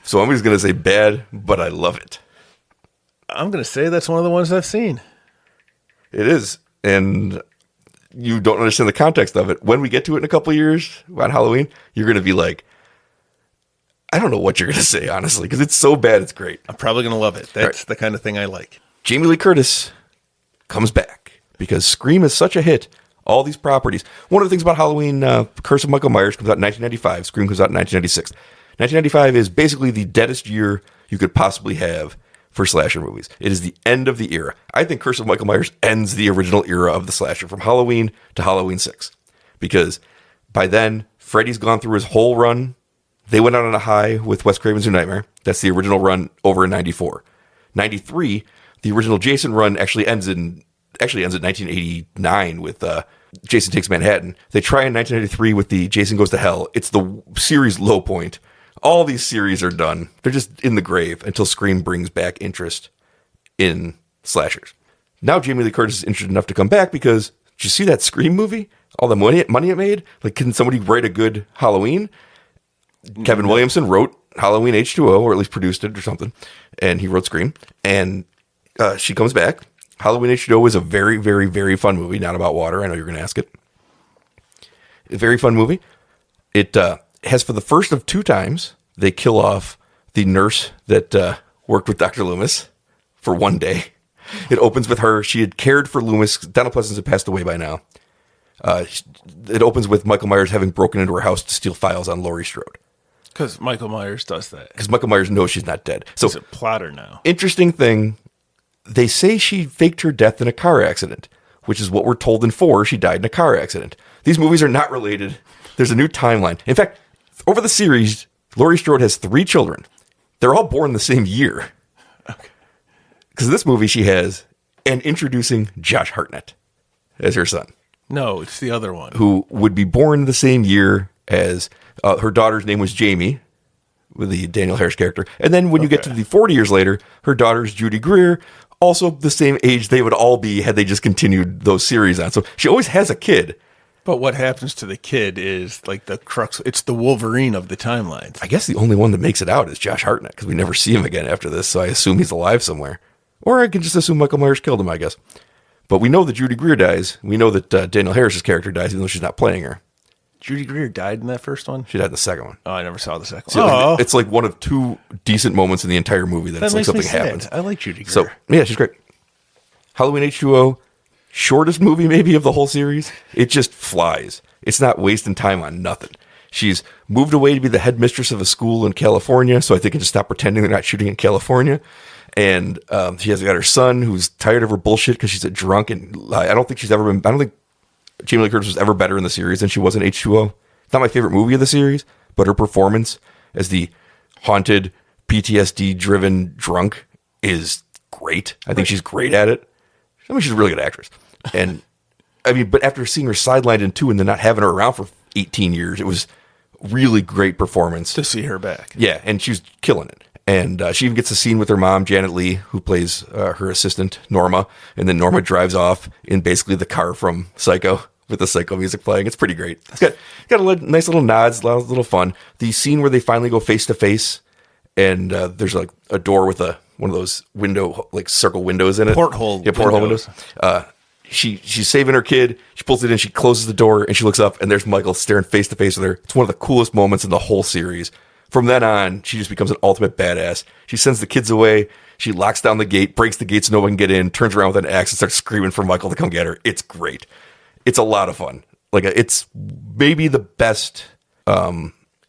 So I'm just going to say bad, but I love it. I'm going to say that's one of the ones I've seen. It is. And you don't understand the context of it. When we get to it in a couple of years on Halloween, you're going to be like, I don't know what you're going to say, honestly, because it's so bad, it's great. I'm probably going to love it. That's the kind of thing I like. Jamie Lee Curtis comes back because Scream is such a hit. All these properties. One of the things about Halloween, Curse of Michael Myers comes out in 1995. Scream comes out in 1996. 1995 is basically the deadest year you could possibly have for slasher movies. It is the end of the era. I think Curse of Michael Myers ends the original era of the slasher from Halloween to Halloween 6. Because by then, Freddy's gone through his whole run. They went out on a high with Wes Craven's New Nightmare. That's the original run over in 94. 93, the original Jason run actually ends in 1989 with Jason Takes Manhattan. They try in 1993 with the Jason Goes to Hell. It's the series low point. All these series are done. They're just in the grave until Scream brings back interest in slashers. Now Jamie Lee Curtis is interested enough to come back because did you see that Scream movie? All the money it made? Like, can somebody write a good Halloween? Kevin Williamson wrote Halloween H2O, or at least produced it or something. And he wrote Scream. And she comes back. Halloween H2O is a very, very, very fun movie. Not about water. I know you're going to ask it. A very fun movie. It has, for the first of 2 times, they kill off the nurse that worked with Dr. Loomis for one day. It opens with her. She had cared for Loomis. Donald Pleasance had passed away by now. It opens with Michael Myers having broken into her house to steal files on Laurie Strode. Because Michael Myers does that. Because Michael Myers knows she's not dead. So he's a plotter now. Interesting thing. They say she faked her death in a car accident, which is what we're told in 4. She died in a car accident. These movies are not related. There's a new timeline. In fact, over the series, Laurie Strode has 3 children. They're all born the same year. Okay. Because in this movie, she has, and introducing Josh Hartnett as her son. No, it's the other one. Who would be born the same year as her daughter's name was Jamie, with the Daniel Harris character. And then when you get to the 40 years later, her daughter's Judy Greer, also the same age they would all be had they just continued those series on. So she always has a kid. But what happens to the kid is like the crux. It's the Wolverine of the timelines. I guess the only one that makes it out is Josh Hartnett, because we never see him again after this, so I assume he's alive somewhere. Or I can just assume Michael Myers killed him, I guess. But we know that Judy Greer dies. We know that Daniel Harris's character dies, even though she's not playing her. Judy Greer died in that first one? She died in the second one. Oh, I never saw the second See, one. it's like one of 2 decent moments in the entire movie that it's like something happens. I like Judy Greer. So, yeah, she's great. Halloween H2O, shortest movie maybe of the whole series. It just flies. It's not wasting time on nothing. She's moved away to be the headmistress of a school in California, so I think they can just stop pretending they're not shooting in California. And she has got her son who's tired of her bullshit because she's a drunk. And I don't think Jamie Lee Curtis was ever better in the series than she was in H2O. It's not my favorite movie of the series, but her performance as the haunted, PTSD-driven drunk is great. I think she's great at it. I mean, she's a really good actress. And I mean, but after seeing her sidelined in 2 and then not having her around for 18 years, it was really great performance. To see her back. Yeah, and she's killing it. And she even gets a scene with her mom, Janet Leigh, who plays her assistant, Norma. And then Norma drives off in basically the car from Psycho with the Psycho music playing. It's pretty great. It's got nice little nods, a little fun. The scene where they finally go face to face, and there's like a door with one of those circle windows in it. Porthole windows. She's saving her kid. She pulls it in. She closes the door, and she looks up, and there's Michael staring face to face with her. It's one of the coolest moments in the whole series. From then on, she just becomes an ultimate badass. She sends the kids away. She locks down the gate, breaks the gate so no one can get in, turns around with an axe and starts screaming for Michael to come get her. It's great. It's a lot of fun. It's maybe the best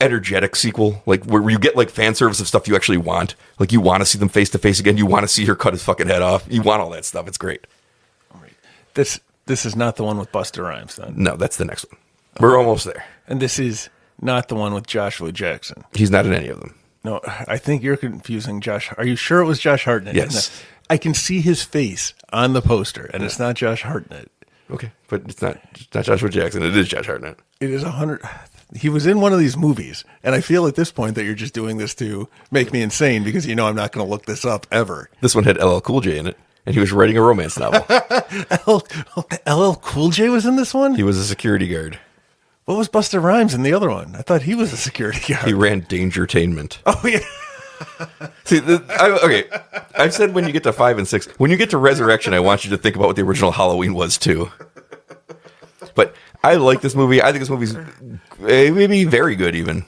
energetic sequel, where you get fan service of stuff you actually want. You want to see them face to face again. You want to see her cut his fucking head off. You want all that stuff. It's great. This is not the one with Busta Rhymes, then? No, that's the next one. We're almost there. And this is not the one with Joshua Jackson? He's not in any of them. No, I think you're confusing Josh. Are you sure it was Josh Hartnett? Yes. I can see his face on the poster, and it's not Josh Hartnett. Okay, but it's not Joshua Jackson. It is Josh Hartnett. It is 100. He was in one of these movies, and I feel at this point that you're just doing this to make me insane because I'm not going to look this up ever. This one had LL Cool J in it, and he was writing a romance novel. LL Cool J was in this one? He was a security guard. What was Busta Rhymes in the other one? I thought he was a security guard. He ran Dangertainment. Oh, yeah. See, okay. I've said when you get to 5 and 6, when you get to Resurrection, I want you to think about what the original Halloween was too. But I like this movie. I think this movie's maybe very good even.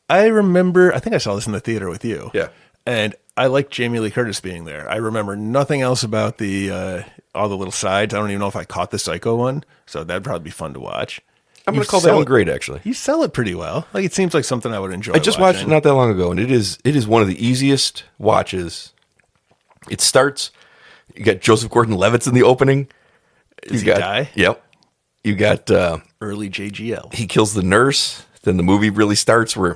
I remember, I think I saw this in the theater with you. Yeah. And I liked Jamie Lee Curtis being there. I remember nothing else about all the little sides. I don't even know if I caught the Psycho one, so that'd probably be fun to watch. I'm going to call that one great, actually. You sell it pretty well. It seems like something I would enjoy. I just watched it not that long ago, and it is one of the easiest watches. It starts. You got Joseph Gordon-Levitt's in the opening. Does he die? Yep. You got early JGL. He kills the nurse. Then the movie really starts where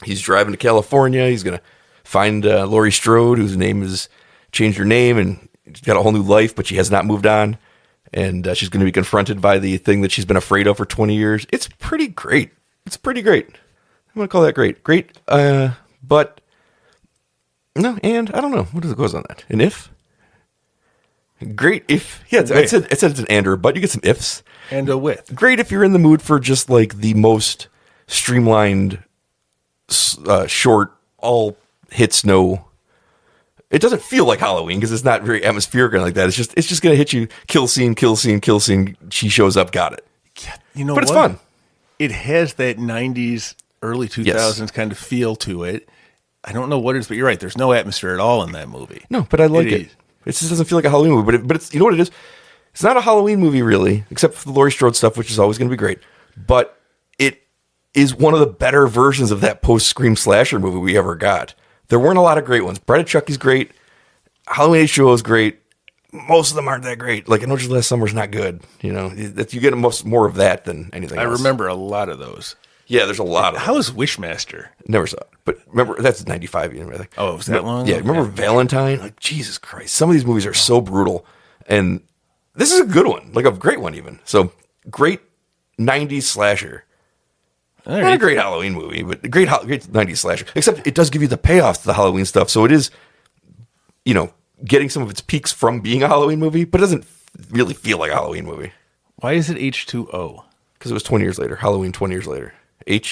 he's driving to California. He's going to find Laurie Strode, whose name has changed her name, and she's got a whole new life, but she has not moved on. And she's going to be confronted by the thing that she's been afraid of for 20 years. It's pretty great. I'm going to call that great. Great, but no, and I don't know. What goes on that? An if? Great if. Yeah, it said it's an and or, but you get some ifs. And a with. Great if you're in the mood for just the most streamlined, short, all hits, no. It doesn't feel like Halloween because it's not very atmospheric or like that. It's just going to hit you. Kill scene, kill scene, kill scene. She shows up, got it. Yeah, but it's fun. It has that 90s, early 2000s kind of feel to it. I don't know what it is, but you're right. There's no atmosphere at all in that movie. No, but I like it. It just doesn't feel like a Halloween movie. But it's, you know what it is? It's not a Halloween movie really, except for the Laurie Strode stuff, which is always going to be great. But it is one of the better versions of that post-Scream slasher movie we ever got. There weren't a lot of great ones. Bride of Chucky's great. Halloween H2O is great. Most of them aren't that great. I know Just Last Summer's not good. You get more of that than anything else. I remember a lot of those. Yeah, there's a lot of them. How is Wishmaster? Never saw it. But remember, that's 95, I think. Oh, was that long? Yeah, remember Valentine? Jesus Christ. Some of these movies are so brutal. And this is a good one. A great one even. So, great 90s slasher. Right. Not a great Halloween movie, but a great 90s slasher. Except it does give you the payoffs to the Halloween stuff. So it is, getting some of its peaks from being a Halloween movie, but it doesn't really feel like a Halloween movie. Why is it H2O? Because it was 20 years later. Halloween 20 years later.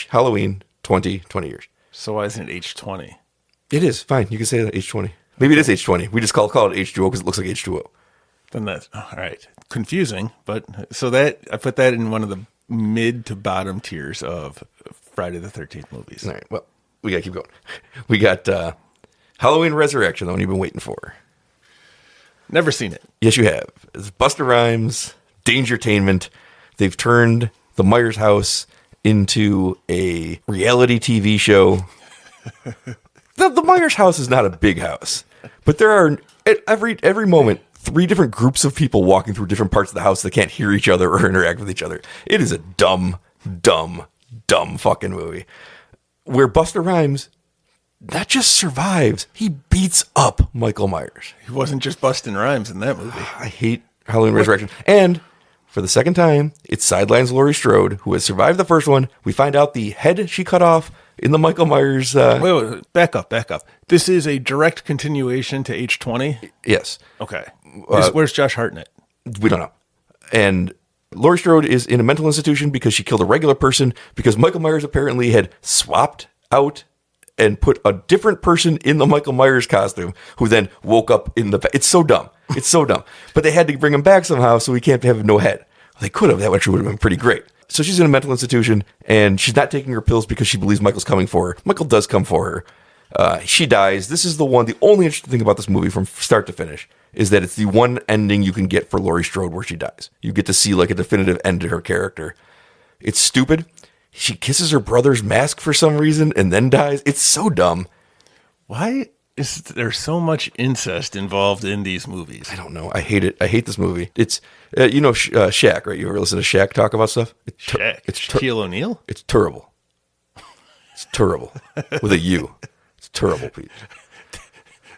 Halloween 20 years. So why isn't it H20? It is. Fine. You can say that H20. Maybe it is H20. We just call it H2O because it looks like H2O. Then that's all right. Confusing, but so that I put that in one of the mid to bottom tiers of Friday the 13th movies. All right. Well, we got to keep going. We got Halloween Resurrection, the one you've been waiting for. Never seen it. Yes, you have. It's Busta Rhymes, Dangertainment. They've turned the Myers house into a reality TV show. The Myers house is not a big house, but there are at every moment 3 different groups of people walking through different parts of the house that can't hear each other or interact with each other. It is a dumb fucking movie where Busta Rhymes not just survives, he beats up Michael Myers. He wasn't just busting rhymes in that movie. I hate Halloween Resurrection. And for the second time, it sidelines Laurie Strode, who has survived the first one. We find out the head she cut off In the Michael Myers, Wait, back up. This is a direct continuation to H20? yes, Okay. Where's Josh Hartnett? we don't know. And Laurie Strode is in a mental institution because she killed a regular person because Michael Myers apparently had swapped out and put a different person in the Michael Myers costume who then woke up in the... It's so dumb. It's so dumb. But they had to bring him back somehow so he can't have no head. They could have. That actually would have been pretty great. So she's in a mental institution, and she's not taking her pills because she believes Michael's coming for her. Michael does come for her. She dies. This is the only interesting thing about this movie from start to finish is that it's the one ending you can get for Laurie Strode where she dies. You get to see like a definitive end to her character. It's stupid. She kisses her brother's mask for some reason and then dies. It's so dumb. Why is there so much incest involved in these movies? I don't know. I hate it. I hate this movie. It's, Shaq, right? You ever listen to Shaq talk about stuff? Shaq. It's Shaquille O'Neal? It's terrible. It's terrible. With a U. It's terrible, Pete.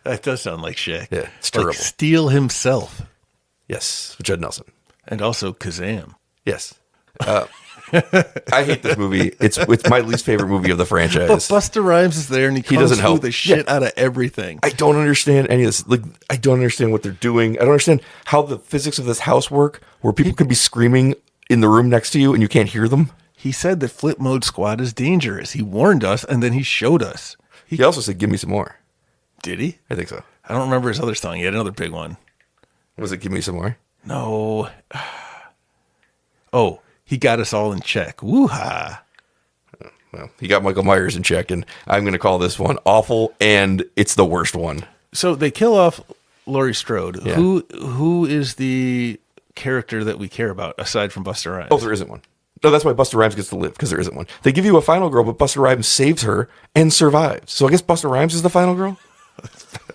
That does sound like Shaq. Yeah, it's terrible. Like Steel himself. Yes, Judd Nelson. And also Kazam. Yes. I hate this movie. It's my least favorite movie of the franchise. But Busta Rhymes is there and he doesn't help. the shit out of everything. I don't understand any of this. Like, I don't understand what they're doing. I don't understand how the physics of this house work, where people could be screaming in the room next to you and you can't hear them. He said that Flip Mode Squad is dangerous. He warned us and then he showed us. He also said, "Give me some more." Did he? I think so. I don't remember his other song. He had another big one. Was it "Give Me Some More"? No. Oh, he got us all in check. Woo-ha. Well, he got Michael Myers in check, and I'm going to call this one awful, and it's the worst one. So they kill off Laurie Strode. Yeah. Who is the character that we care about aside from Busta Rhymes? Oh, there isn't one. No, that's why Busta Rhymes gets to live, because there isn't one. They give you a final girl, but Busta Rhymes saves her and survives. So I guess Busta Rhymes is the final girl?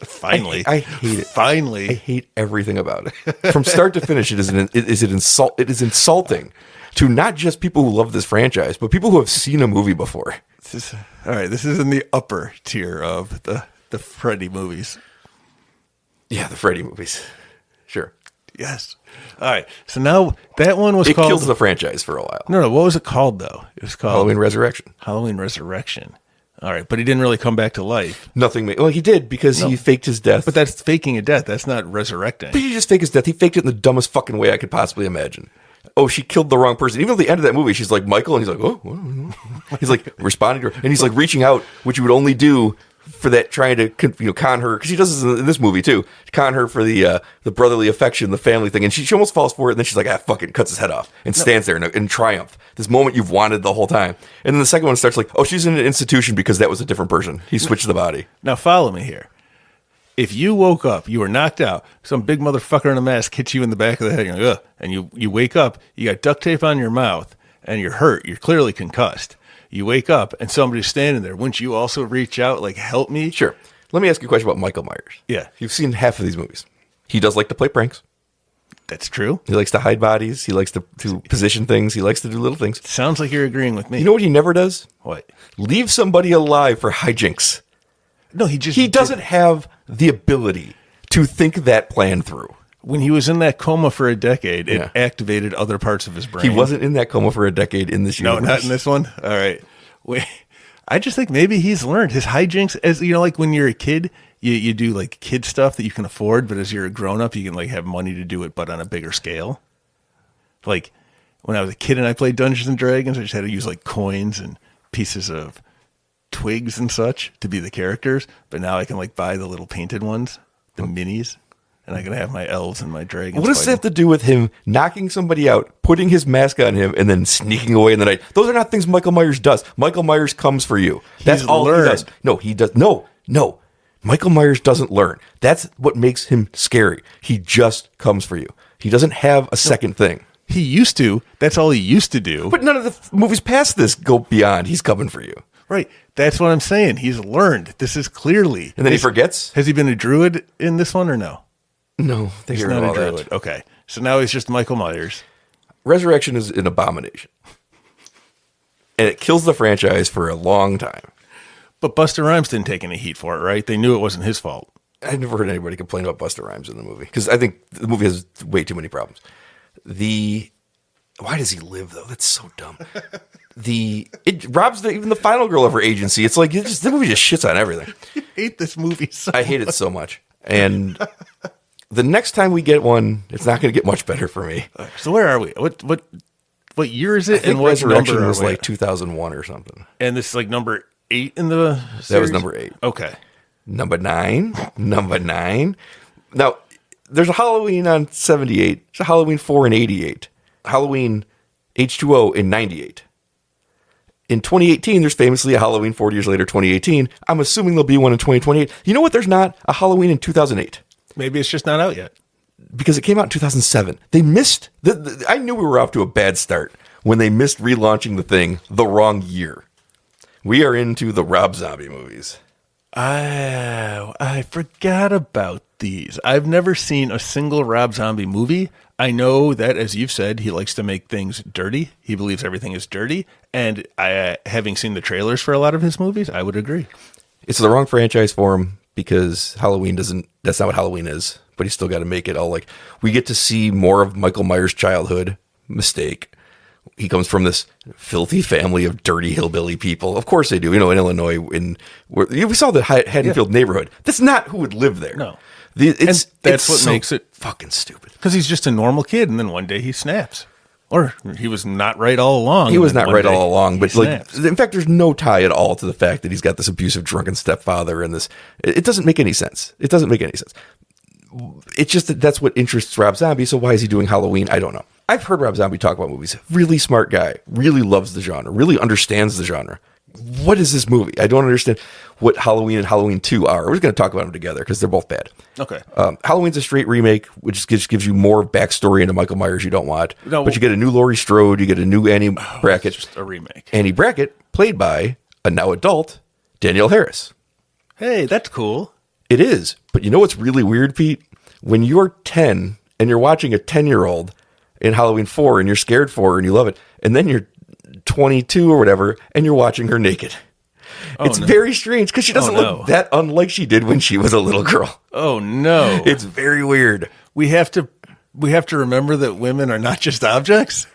Finally. I hate it. Finally. I hate everything about it. From start to finish, it is insulting to not just people who love this franchise, but people who have seen a movie before. All right, this is in the upper tier of the Freddy movies. Yeah, the Freddy movies. Sure. Yes. All right. So now that one was It called... kills the franchise for a while. No. What was it called, though? It was called... Halloween Resurrection. Halloween Resurrection. All right. But he didn't really come back to life. Well, he did because he faked his death. But that's faking a death. That's not resurrecting. But he just faked his death. He faked it in the dumbest fucking way I could possibly imagine. Oh, she killed the wrong person. Even at the end of that movie, she's like, Michael, and he's like, oh. He's like responding to her. And he's like reaching out, which you would only do for that, trying to con her, because he does this in this movie too, con her for the brotherly affection, the family thing, and she almost falls for it, and then she's like, fuck it, and cuts his head off, and stands there in triumph, this moment you've wanted the whole time. And then the second one starts like, oh, she's in an institution because that was a different person. He switched the body. Now follow me here. If you woke up, you were knocked out, some big motherfucker in a mask hits you in the back of the head, you're like, ugh, and you wake up, you got duct tape on your mouth, and you're hurt, you're clearly concussed. You wake up and somebody's standing there. Wouldn't you also reach out, like, help me? Sure. Let me ask you a question about Michael Myers. Yeah. You've seen half of these movies. He does like to play pranks. That's true. He likes to hide bodies. He likes to position things. He likes to do little things. Sounds like you're agreeing with me. You know what he never does? What? Leave somebody alive for hijinks. No, he doesn't have the ability to think that plan through. When he was in that coma for a decade, it activated other parts of his brain. He wasn't in that coma for a decade in this universe. No, not in this one? All right. Wait, I just think maybe he's learned his hijinks. As you know, like when you're a kid, you do like kid stuff that you can afford, but as you're a grown up, you can like have money to do it, but on a bigger scale. Like when I was a kid and I played Dungeons and Dragons, I just had to use like coins and pieces of twigs and such to be the characters. But now I can like buy the little painted ones, the minis. And I can have my elves and my dragons. What does that have to do with him knocking somebody out, putting his mask on him, and then sneaking away in the night? Those are not things Michael Myers does. Michael Myers comes for you. That's all he does. No, he does. No. Michael Myers doesn't learn. That's what makes him scary. He just comes for you. He doesn't have a second thing. He used to. That's all he used to do. But none of the movies past this go beyond he's coming for you. Right. That's what I'm saying. He's learned. This is clearly. And then he forgets? Has he been a druid in this one or no? No, they he's hear not all a druid. that. Okay. So now he's just Michael Myers. Resurrection is an abomination. And it kills the franchise for a long time. But Busta Rhymes didn't take any heat for it, right? They knew it wasn't his fault. I've never heard anybody complain about Busta Rhymes in the movie, because I think the movie has way too many problems. Why does he live though? That's so dumb. It robs even the final girl of her agency. It's like the movie just shits on everything. I hate this movie so I hate it so much. And the next time we get one, it's not going to get much better for me. So where are we? What year is it? I think and what Resurrection number was are we like at? 2001 or something. And this is like number 8 in the series? That was number 8. Okay. Number 9. Now, there's a Halloween on 78. There's a Halloween 4 in 88. Halloween H2O in 98. In 2018, there's famously a Halloween 40 years later, 2018. I'm assuming there'll be one in 2028. You know what? There's not a Halloween in 2008. Maybe it's just not out yet. Because it came out in 2007. They missed. I knew we were off to a bad start when they missed relaunching the thing the wrong year. We are into the Rob Zombie movies. I forgot about these. I've never seen a single Rob Zombie movie. I know that, as you've said, he likes to make things dirty. He believes everything is dirty. And having seen the trailers for a lot of his movies, I would agree. It's the wrong franchise for him because that's not what Halloween is. But he's still got to make it all like, we get to see more of Michael Myers' childhood. Mistake. He comes from this filthy family of dirty hillbilly people. Of course they do. In Illinois, we saw the Haddonfield neighborhood. That's not who would live there. No. That's what makes it fucking stupid. Because he's just a normal kid, and then one day he snaps. Or he was not right all along. He was not right all along, but snaps. in fact, there's no tie at all to the fact that he's got this abusive, drunken stepfather and this. It doesn't make any sense. It doesn't make any sense. It's just that's what interests Rob Zombie. So why is he doing Halloween? I don't know. I've heard Rob Zombie talk about movies. Really smart guy. Really loves the genre. Really understands the genre. What is this movie? I don't understand what Halloween and Halloween 2 are. We're just going to talk about them together because they're both bad. Okay. Halloween's a straight remake, which gives you more backstory into Michael Myers you don't want. No, but you get a new Laurie Strode. You get a new Annie Brackett. It's just a remake. Annie Brackett, played by a now adult Danielle Harris. Hey, that's cool. It is. But you know what's really weird, Pete? When you're 10 and you're watching a 10-year-old in Halloween 4 and you're scared for her and you love it, and then you're 22 or whatever and you're watching her naked. It's very strange because she doesn't look that unlike she did when she was a little girl. Oh, no. It's very weird. We have to remember that women are not just objects.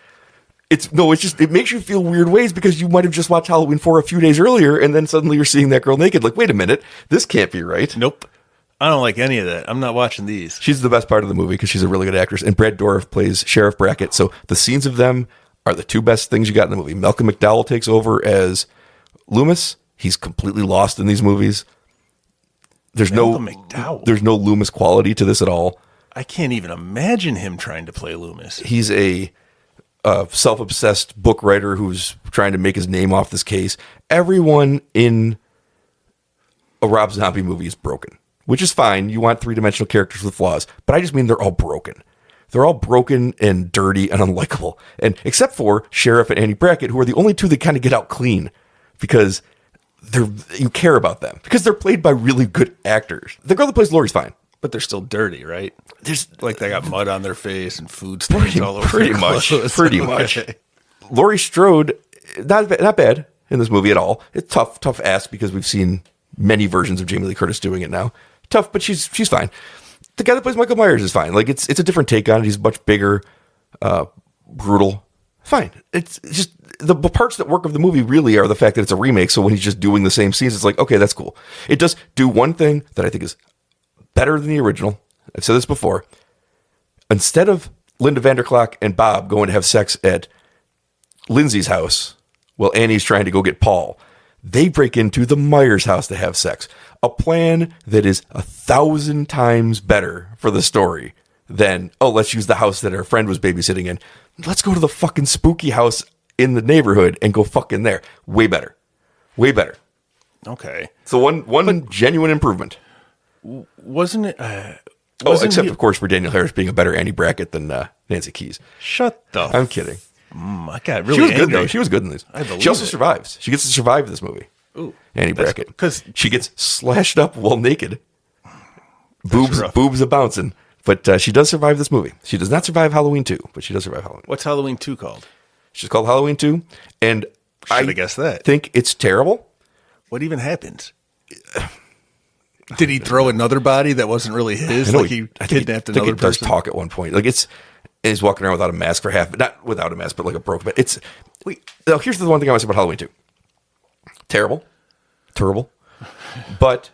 It makes you feel weird ways because you might have just watched Halloween 4 a few days earlier and then suddenly you're seeing that girl naked. Like, wait a minute, this can't be right. Nope. I don't like any of that. I'm not watching these. She's the best part of the movie because she's a really good actress. And Brad Dourif plays Sheriff Brackett. So the scenes of them are the two best things you got in the movie. Malcolm McDowell takes over as Loomis. He's completely lost in these movies. There's no Loomis quality to this at all. I can't even imagine him trying to play Loomis. He's a self-obsessed book writer who's trying to make his name off this case. Everyone in a Rob Zombie movie is broken, which is fine. You want three-dimensional characters with flaws, but I just mean they're all broken. They're all broken and dirty and unlikable. And except for Sheriff and Annie Brackett, who are the only two that kind of get out clean because you care about them because they're played by really good actors. The girl that plays Laurie's fine. But they're still dirty, right? There's like they got mud on their face and food stains all over pretty their much. clothes. Pretty much. Laurie Strode, not bad in this movie at all. It's tough ass because we've seen many versions of Jamie Lee Curtis doing it now. Tough, but she's fine. The guy that plays Michael Myers is fine. Like it's a different take on it. He's much bigger, brutal. Fine. It's just the parts that work of the movie really are the fact that it's a remake. So when he's just doing the same scenes, it's like, okay, that's cool. It does do one thing that I think is better than the original. I've said this before. Instead of Linda Vanderklok and Bob going to have sex at Lindsay's house while Annie's trying to go get Paul, they break into the Myers house to have sex. A plan that is 1,000 times better for the story than, let's use the house that our friend was babysitting in. Let's go to the fucking spooky house in the neighborhood and go fuck in there. Way better. Way better. Okay. So one genuine improvement. Wasn't it? Except of course for Danielle Harris being a better Annie Brackett than Nancy Keys. Shut the. I'm kidding. I got really. She was angry. good though. She was good in these. She also survives. She gets to survive this movie. Ooh, Annie Brackett, because she gets slashed up while naked. Boobs a bouncing, but she does survive this movie. She does not survive Halloween 2, but she does survive Halloween. What's Halloween 2 called? She's called Halloween 2, and I guess that. Think it's terrible. What even happens? Did he throw another body that wasn't really his? Like he kidnapped another person? Does talk at one point. Like and he's walking around without a mask for half, not without a mask, but like a broken. But it's now here's the one thing I want to say about Halloween 2. Terrible, but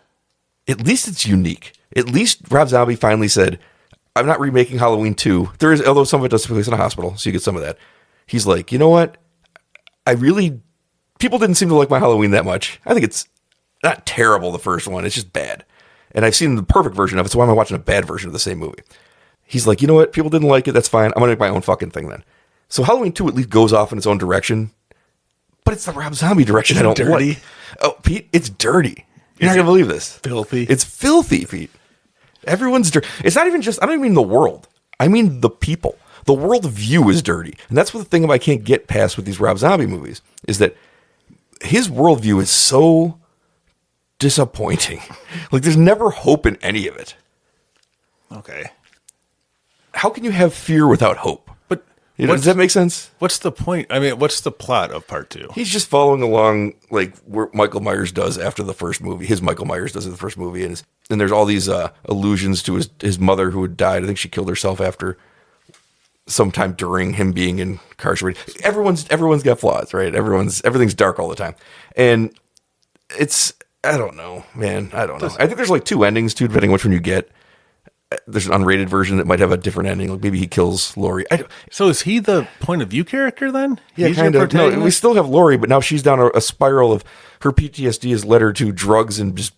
at least it's unique. At least Rob Zombie finally said, "I'm not remaking Halloween 2." There is, although some of it does take place in a hospital, so you get some of that. He's like, you know what? People didn't seem to like my Halloween that much. I think it's not terrible, the first one. It's just bad. And I've seen the perfect version of it, so why am I watching a bad version of the same movie? He's like, you know what? People didn't like it. That's fine. I'm going to make my own fucking thing then. So Halloween 2 at least goes off in its own direction, but it's the Rob Zombie direction I don't dirty? like. Oh, Pete, it's dirty. You're not going to believe this. Filthy. It's filthy, Pete. Everyone's dirty. It's not even just, I don't even mean the world. I mean the people. The world view is dirty. And that's what the thing I can't get past with these Rob Zombie movies is that his worldview is so disappointing. Like there's never hope in any of it. Okay. How can you have fear without hope? But does that make sense? What's the point? I mean, what's the plot of part 2? He's just following along like where Michael Myers does after the first movie. His Michael Myers does in the first movie. And there's all these allusions to his mother who had died. I think she killed herself after sometime during him being incarcerated. Everyone's got flaws, right? Everything's dark all the time. And I don't know, man. I don't know. I think there's like 2 endings too, depending on which one you get. There's an unrated version that might have a different ending. Like maybe he kills Laurie. So is he the point of view character then? Yeah, kind of. No, we still have Laurie, but now she's down a spiral of her PTSD has led her to drugs and just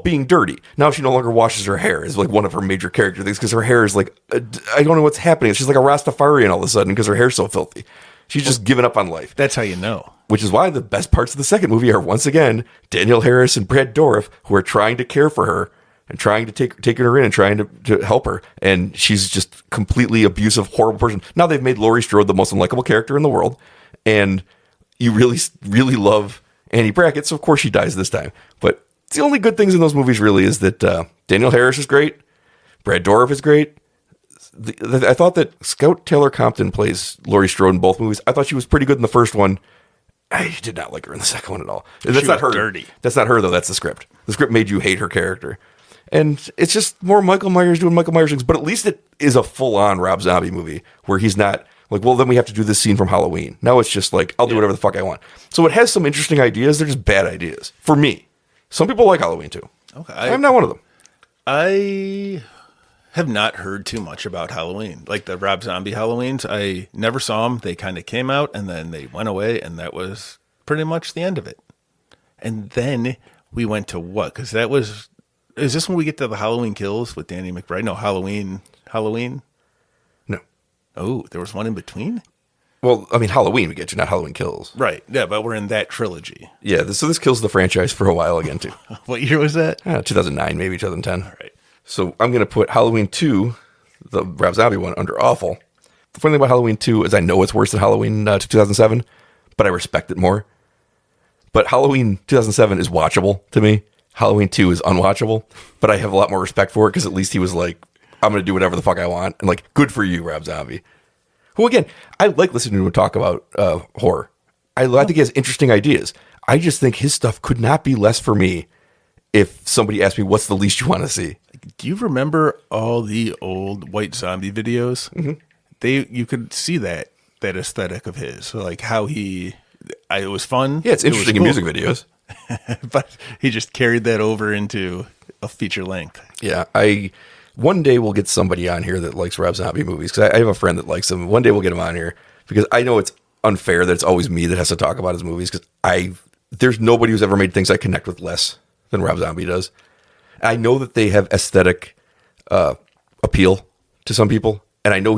being dirty. Now she no longer washes her hair is like one of her major character things because her hair is like, I don't know what's happening. She's like a Rastafarian all of a sudden because her hair's so filthy. She's just given up on life. That's how you know. Which is why the best parts of the second movie are once again Danielle Harris and Brad Dourif, who are trying to care for her and trying to take her in and trying to help her. And she's just completely abusive, horrible person. Now they've made Laurie Strode the most unlikable character in the world. And you really, really love Annie Brackett. So of course she dies this time. But the only good things in those movies really is that Danielle Harris is great. Brad Dourif is great. I thought that Scout Taylor Compton plays Laurie Strode in both movies. I thought she was pretty good in the first one. I did not like her in the second one at all. That's not her. Dirty. That's not her though. That's the script. The script made you hate her character, and it's just more Michael Myers doing Michael Myers things. But at least it is a full-on Rob Zombie movie where he's not like, well, then we have to do this scene from Halloween. Now it's just like I'll do whatever the fuck I want. So it has some interesting ideas. They're just bad ideas for me. Some people like Halloween too. Okay, I'm not one of them. I have not heard too much about Halloween. Like the Rob Zombie Halloweens, I never saw them. They kind of came out and then they went away, and that was pretty much the end of it. And then we went to what? Because is this when we get to the Halloween Kills with Danny McBride? No, Halloween. No. Oh, there was one in between? Well, I mean, Halloween we get to, not Halloween Kills. Right. Yeah, but we're in that trilogy. Yeah, so this kills the franchise for a while again too. What year was that? 2009, maybe 2010. All right. So I'm going to put Halloween 2, the Rob Zombie one, under awful. The funny thing about Halloween 2 is I know it's worse than Halloween 2007, but I respect it more. But Halloween 2007 is watchable to me. Halloween 2 is unwatchable, but I have a lot more respect for it because at least he was like, I'm going to do whatever the fuck I want. And like, good for you, Rob Zombie. Who, again, I like listening to him talk about horror. I think he has interesting ideas. I just think his stuff could not be less for me if somebody asked me, what's the least you want to see? Do you remember all the old White Zombie videos? Mm-hmm. You could see that aesthetic of his. So like how it was fun. Yeah, it's interesting in music videos. But he just carried that over into a feature length. Yeah, one day we'll get somebody on here that likes Rob Zombie movies because I have a friend that likes them. One day we'll get him on here because I know it's unfair that it's always me that has to talk about his movies because there's nobody who's ever made things I connect with less than Rob Zombie does. I know that they have aesthetic appeal to some people, and I know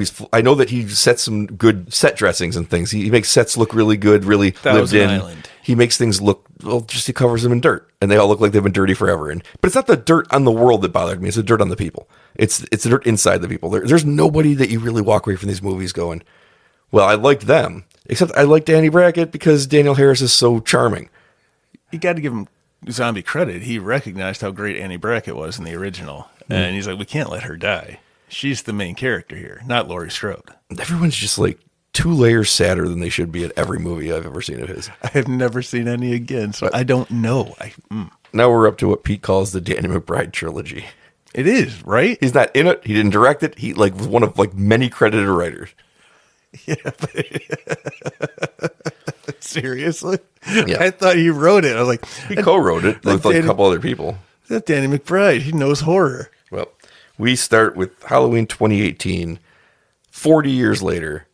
that he sets some good set dressings and things. He makes sets look really good, really lived in. Island. He makes things look he covers them in dirt, and they all look like they've been dirty forever. But it's not the dirt on the world that bothered me; it's the dirt on the people. It's the dirt inside the people. There's nobody that you really walk away from these movies going, "Well, I liked them," except I like Danny Brackett because Danielle Harris is so charming. You got to give him Zombie credit. He recognized how great Annie Brackett was in the original, and he's like, "We can't let her die. She's the main character here, not Laurie Strode." Everyone's just like 2 layers sadder than they should be at every movie I've ever seen of his. I have never seen any again, so I don't know. Now we're up to what Pete calls the Danny McBride trilogy. It is, right? He's not in it. He didn't direct it. He was one of many credited writers. Yeah. Seriously? Yeah. I thought he wrote it. I was like, He co-wrote it with a couple other people. that's Danny McBride. He knows horror. Well, we start with Halloween 2018, 40 years later.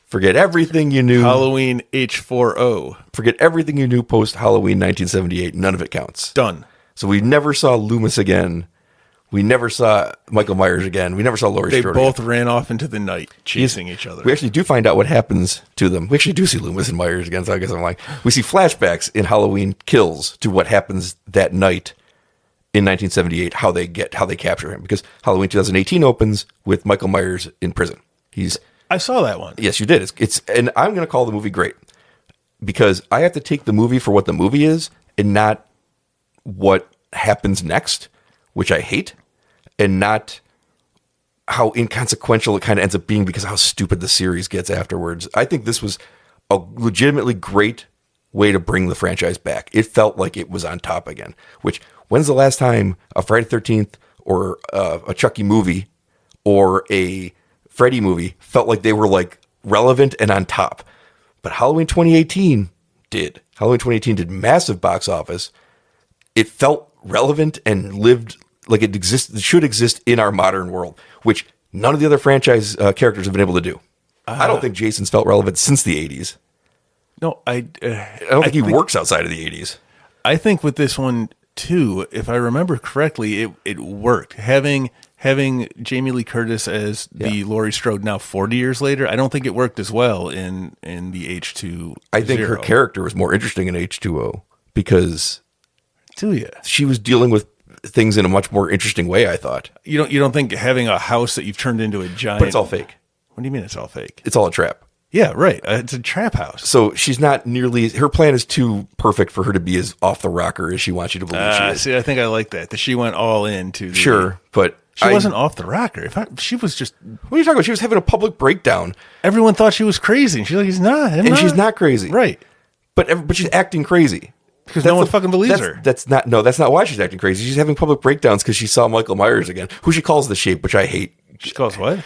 Forget everything you knew. Halloween H40. Forget everything you knew post-Halloween 1978. None of it counts. Done. So we never saw Loomis again. We never saw Michael Myers again. We never saw Laurie They Strode both again. ran off into the night, chasing each other. We actually do find out what happens to them. We actually do see Loomis and Myers again, so I guess I'm lying. We see flashbacks in Halloween Kills to what happens that night in 1978, how they capture him. Because Halloween 2018 opens with Michael Myers in prison. I saw that one. Yes, you did. And I'm going to call the movie great because I have to take the movie for what the movie is and not what happens next, which I hate, and not how inconsequential it kind of ends up being because of how stupid the series gets afterwards. I think this was a legitimately great way to bring the franchise back. It felt like it was on top again, which when's the last time a Friday the 13th or a Chucky movie or a Freddy movie felt like they were relevant and on top? But Halloween 2018 did. Halloween 2018 did massive box office. It felt relevant and lived like it should exist in our modern world, which none of the other franchise characters have been able to do. I don't think Jason's felt relevant since the 80s. No, I don't think he works outside of the 80s. I think with this one too, if I remember correctly, it worked. Having Jamie Lee Curtis as the Laurie Strode now 40 years later, I don't think it worked as well in the H2. I think her character was more interesting in H2O because she was dealing with things in a much more interesting way, I thought. You don't think having a house that you've turned into a giant... But it's all fake. What do you mean it's all fake? It's all a trap. Yeah, right. It's a trap house. So she's not nearly... Her plan is too perfect for her to be as off the rocker as she wants you to believe she is. See, I think I like that she went all into the... Sure, but... She wasn't off the rocker. She was just... What are you talking about? She was having a public breakdown. Everyone thought she was crazy. And she's like, he's not. She's not crazy. Right. But she's acting crazy. Because no one fucking believes her. That's not why she's acting crazy. She's having public breakdowns because she saw Michael Myers again, who she calls the Shape, which I hate. She calls what?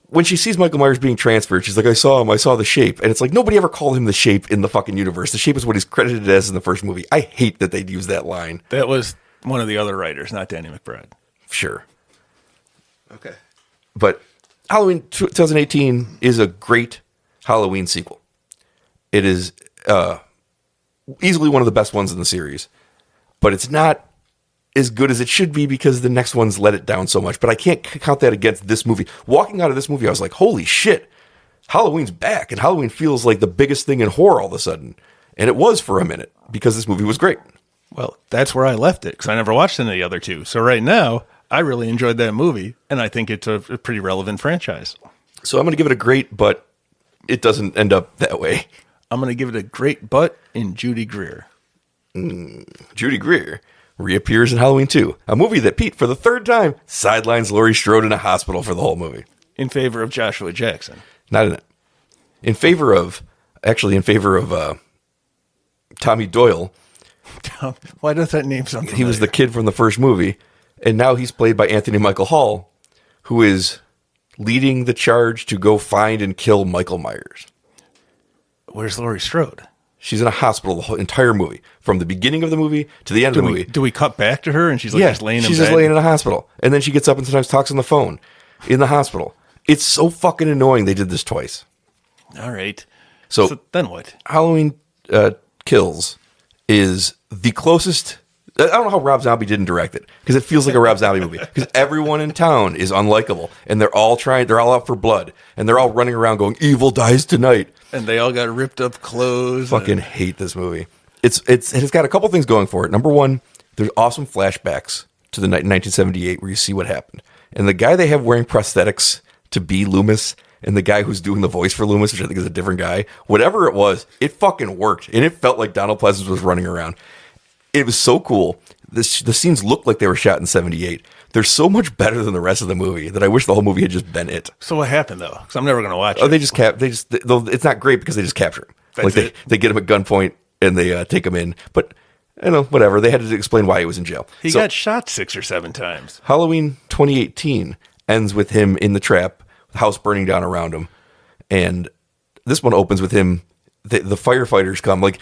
When she sees Michael Myers being transferred, she's like, I saw him, I saw the Shape. And it's like, nobody ever called him the Shape in the fucking universe. The Shape is what he's credited as in the first movie. I hate that they'd use that line. That was one of the other writers, not Danny McBride. Sure. Okay. But Halloween 2018 is a great Halloween sequel. It is easily one of the best ones in the series, but it's not as good as it should be because the next ones let it down so much. But I can't count that against this movie. Walking out of this movie, I was like, holy shit, Halloween's back, and Halloween feels like the biggest thing in horror all of a sudden. And it was for a minute because this movie was great. Well, that's where I left it because I never watched any of the other two. So right now, I really enjoyed that movie, and I think it's a pretty relevant franchise. So I'm going to give it a great, but it doesn't end up that way. I'm going to give it a great butt in Judy Greer. Judy Greer reappears in Halloween 2, a movie that Pete, for the third time, sidelines Laurie Strode in a hospital for the whole movie. In favor of Joshua Jackson. Not in it. In favor of Tommy Doyle. Why does that name sound familiar? He was the kid from the first movie, and now he's played by Anthony Michael Hall, who is leading the charge to go find and kill Michael Myers. Where's Laurie Strode? She's in a hospital the whole entire movie, from the beginning of the movie to the end of the movie. Do we cut back to her and she's just laying in bed? She's just laying in a hospital, and then she gets up and sometimes talks on the phone in the hospital. It's so fucking annoying they did this twice. All right. So then what? Halloween Kills is the closest. I don't know how Rob Zombie didn't direct it because it feels like a Rob Zombie movie because everyone in town is unlikable and they're all out for blood and they're all running around going, evil dies tonight. And they all got ripped up clothes. Fucking hate this movie. It's got a couple things going for it. Number one, there's awesome flashbacks to the night in 1978 where you see what happened. And the guy they have wearing prosthetics to be Loomis and the guy who's doing the voice for Loomis, which I think is a different guy, whatever it was, it fucking worked. And it felt like Donald Pleasance was running around. It was so cool. The scenes looked like they were shot in 78. They're so much better than the rest of the movie that I wish the whole movie had just been it. So what happened though? Because I'm never going to watch it. Oh, it's not great because they just capture him. It's get him at gunpoint and they take him in. But I know, whatever. They had to explain why he was in jail. He got shot 6 or 7 times. Halloween 2018 ends with him in the trap, the house burning down around him. And this one opens with him. The firefighters come. Like,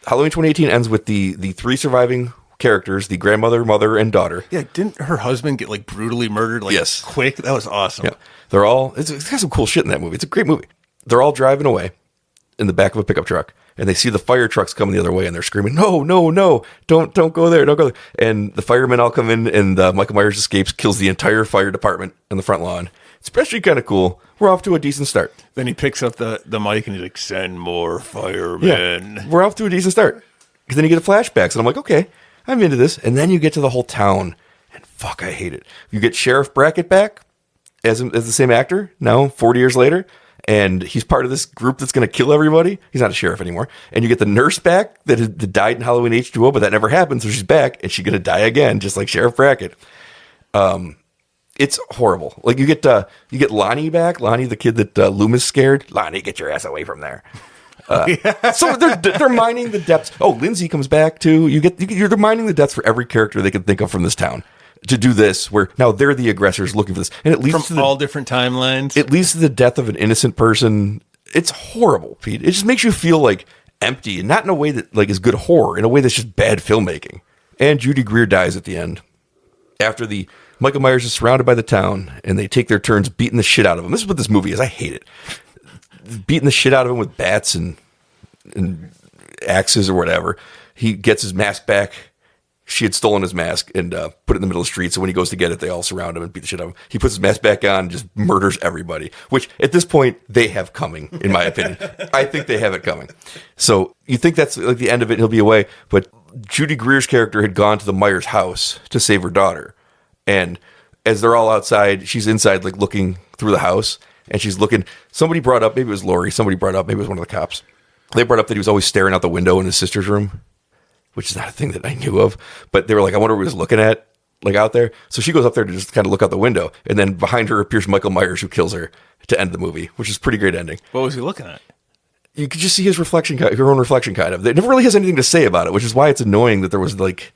Halloween 2018 ends with the 3 surviving characters, the grandmother, mother, and daughter. Yeah, didn't her husband get, like, brutally murdered, like, yes. quick? That was awesome. Yeah. They're all, it's got some cool shit in that movie. It's a great movie. They're all driving away in the back of a pickup truck, and they see the fire trucks coming the other way, and they're screaming, no, no, no, don't go there, don't go there. And the firemen all come in, and Michael Myers escapes, kills the entire fire department on the front lawn. It's actually kind of cool. We're off to a decent start. Then he picks up the mic, and he's like, send more firemen. Yeah, we're off to a decent start. Because then you get flashbacks, and I'm like, okay, I'm into this. And then you get to the whole town, and fuck, I hate it. You get Sheriff Brackett back as the same actor, now 40 years later, and he's part of this group that's going to kill everybody. He's not a sheriff anymore. And you get the nurse back that died in Halloween H2O, but that never happened, so she's back, and she's going to die again, just like Sheriff Brackett. It's horrible. Like, you get Lonnie back, Lonnie, the kid that Loomis scared. Lonnie, get your ass away from there. So they're mining the depths. Oh, Lindsay comes back too. You're mining the depths for every character they can think of from this town to do this. Where now they're the aggressors looking for this, and it leads from all different timelines. It leads to the death of an innocent person. It's horrible, Pete. It just makes you feel like empty, and not in a way that like is good horror. In a way that's just bad filmmaking. And Judy Greer dies at the end after Michael Myers is surrounded by the town, and they take their turns beating the shit out of him. This is what this movie is. I hate it. Beating the shit out of him with bats and axes or whatever. He gets his mask back. She had stolen his mask and put it in the middle of the street. So when he goes to get it, they all surround him and beat the shit out of him. He puts his mask back on and just murders everybody, which at this point they have coming, in my opinion. I think they have it coming. So you think that's like the end of it and he'll be away. But Judy Greer's character had gone to the Myers house to save her daughter. And as they're all outside, she's inside like looking through the house. And she's looking, somebody brought up, maybe it was Lori, maybe it was one of the cops. They brought up that he was always staring out the window in his sister's room, which is not a thing that I knew of. But they were like, I wonder what he was looking at, like out there. So she goes up there to just kind of look out the window. And then behind her appears Michael Myers, who kills her to end the movie, which is a pretty great ending. What was he looking at? You could just see his reflection, her own reflection kind of. It never really has anything to say about it, which is why it's annoying that there was like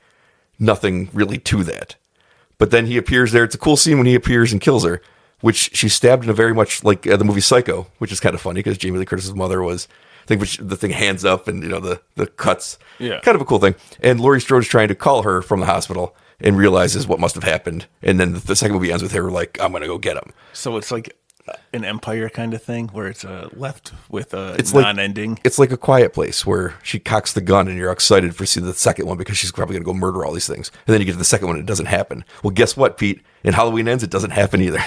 nothing really to that. But then he appears there. It's a cool scene when he appears and kills her, which she's stabbed in a very much like the movie Psycho, which is kind of funny because Jamie Lee Curtis's mother was, I think, the thing hands up and, you know, the cuts. Yeah. Kind of a cool thing. And Laurie Strode is trying to call her from the hospital and realizes what must have happened. And then the second movie ends with her like, I'm going to go get him. So it's like an Empire kind of thing where it's left with a non-ending. It's like A Quiet Place where she cocks the gun and you're excited for see the second one because she's probably going to go murder all these things. And then you get to the second one and it doesn't happen. Well, guess what, Pete? In Halloween Ends, it doesn't happen either.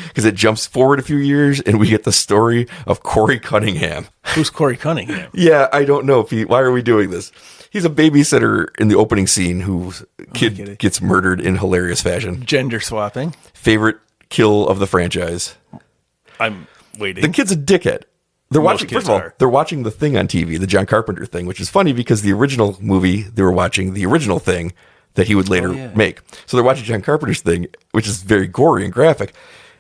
Because it jumps forward a few years and we get the story of Corey Cunningham. Who's Corey Cunningham? Yeah, I don't know, Pete. Why are we doing this? He's a babysitter in the opening scene whose kid gets murdered in hilarious fashion. Gender swapping. Favorite kill of the franchise. I'm waiting. The kid's a dickhead. They're watching. First of all, they're watching The Thing on TV, the John Carpenter thing, which is funny because the original movie they were watching the original Thing that he would later make. So they're watching John Carpenter's Thing, which is very gory and graphic.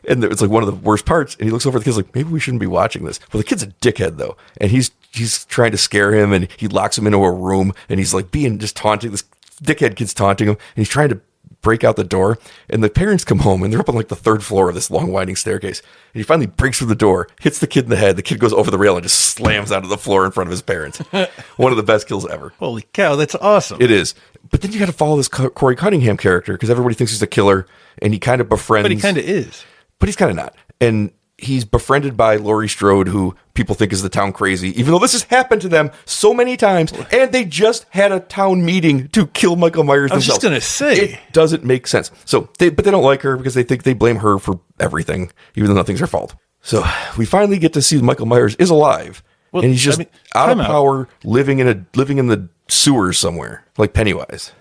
And it's like one of the worst parts. And he looks over at the kid's like, maybe we shouldn't be watching this. Well, the kid's a dickhead though, and he's trying to scare him, and he locks him into a room, and he's like being just taunting. This dickhead kid's taunting him, and he's trying to break out the door. And the parents come home, and they're up on like the third floor of this long winding staircase. And he finally breaks through the door, hits the kid in the head. The kid goes over the rail and just slams onto the floor in front of his parents. One of the best kills ever. Holy cow, that's awesome. It is. But then you got to follow this Corey Cunningham character because everybody thinks he's a killer, and he kind of befriends. But he kind of is. But he's kind of not. And he's befriended by Laurie Strode, who people think is the town crazy, even though this has happened to them so many times. And they just had a town meeting to kill Michael Myers themselves. I was just going to say. It doesn't make sense. But they don't like her because they think they blame her for everything, even though nothing's her fault. So we finally get to see Michael Myers is alive. Well, and he's just out of power, living in the sewers somewhere, like Pennywise.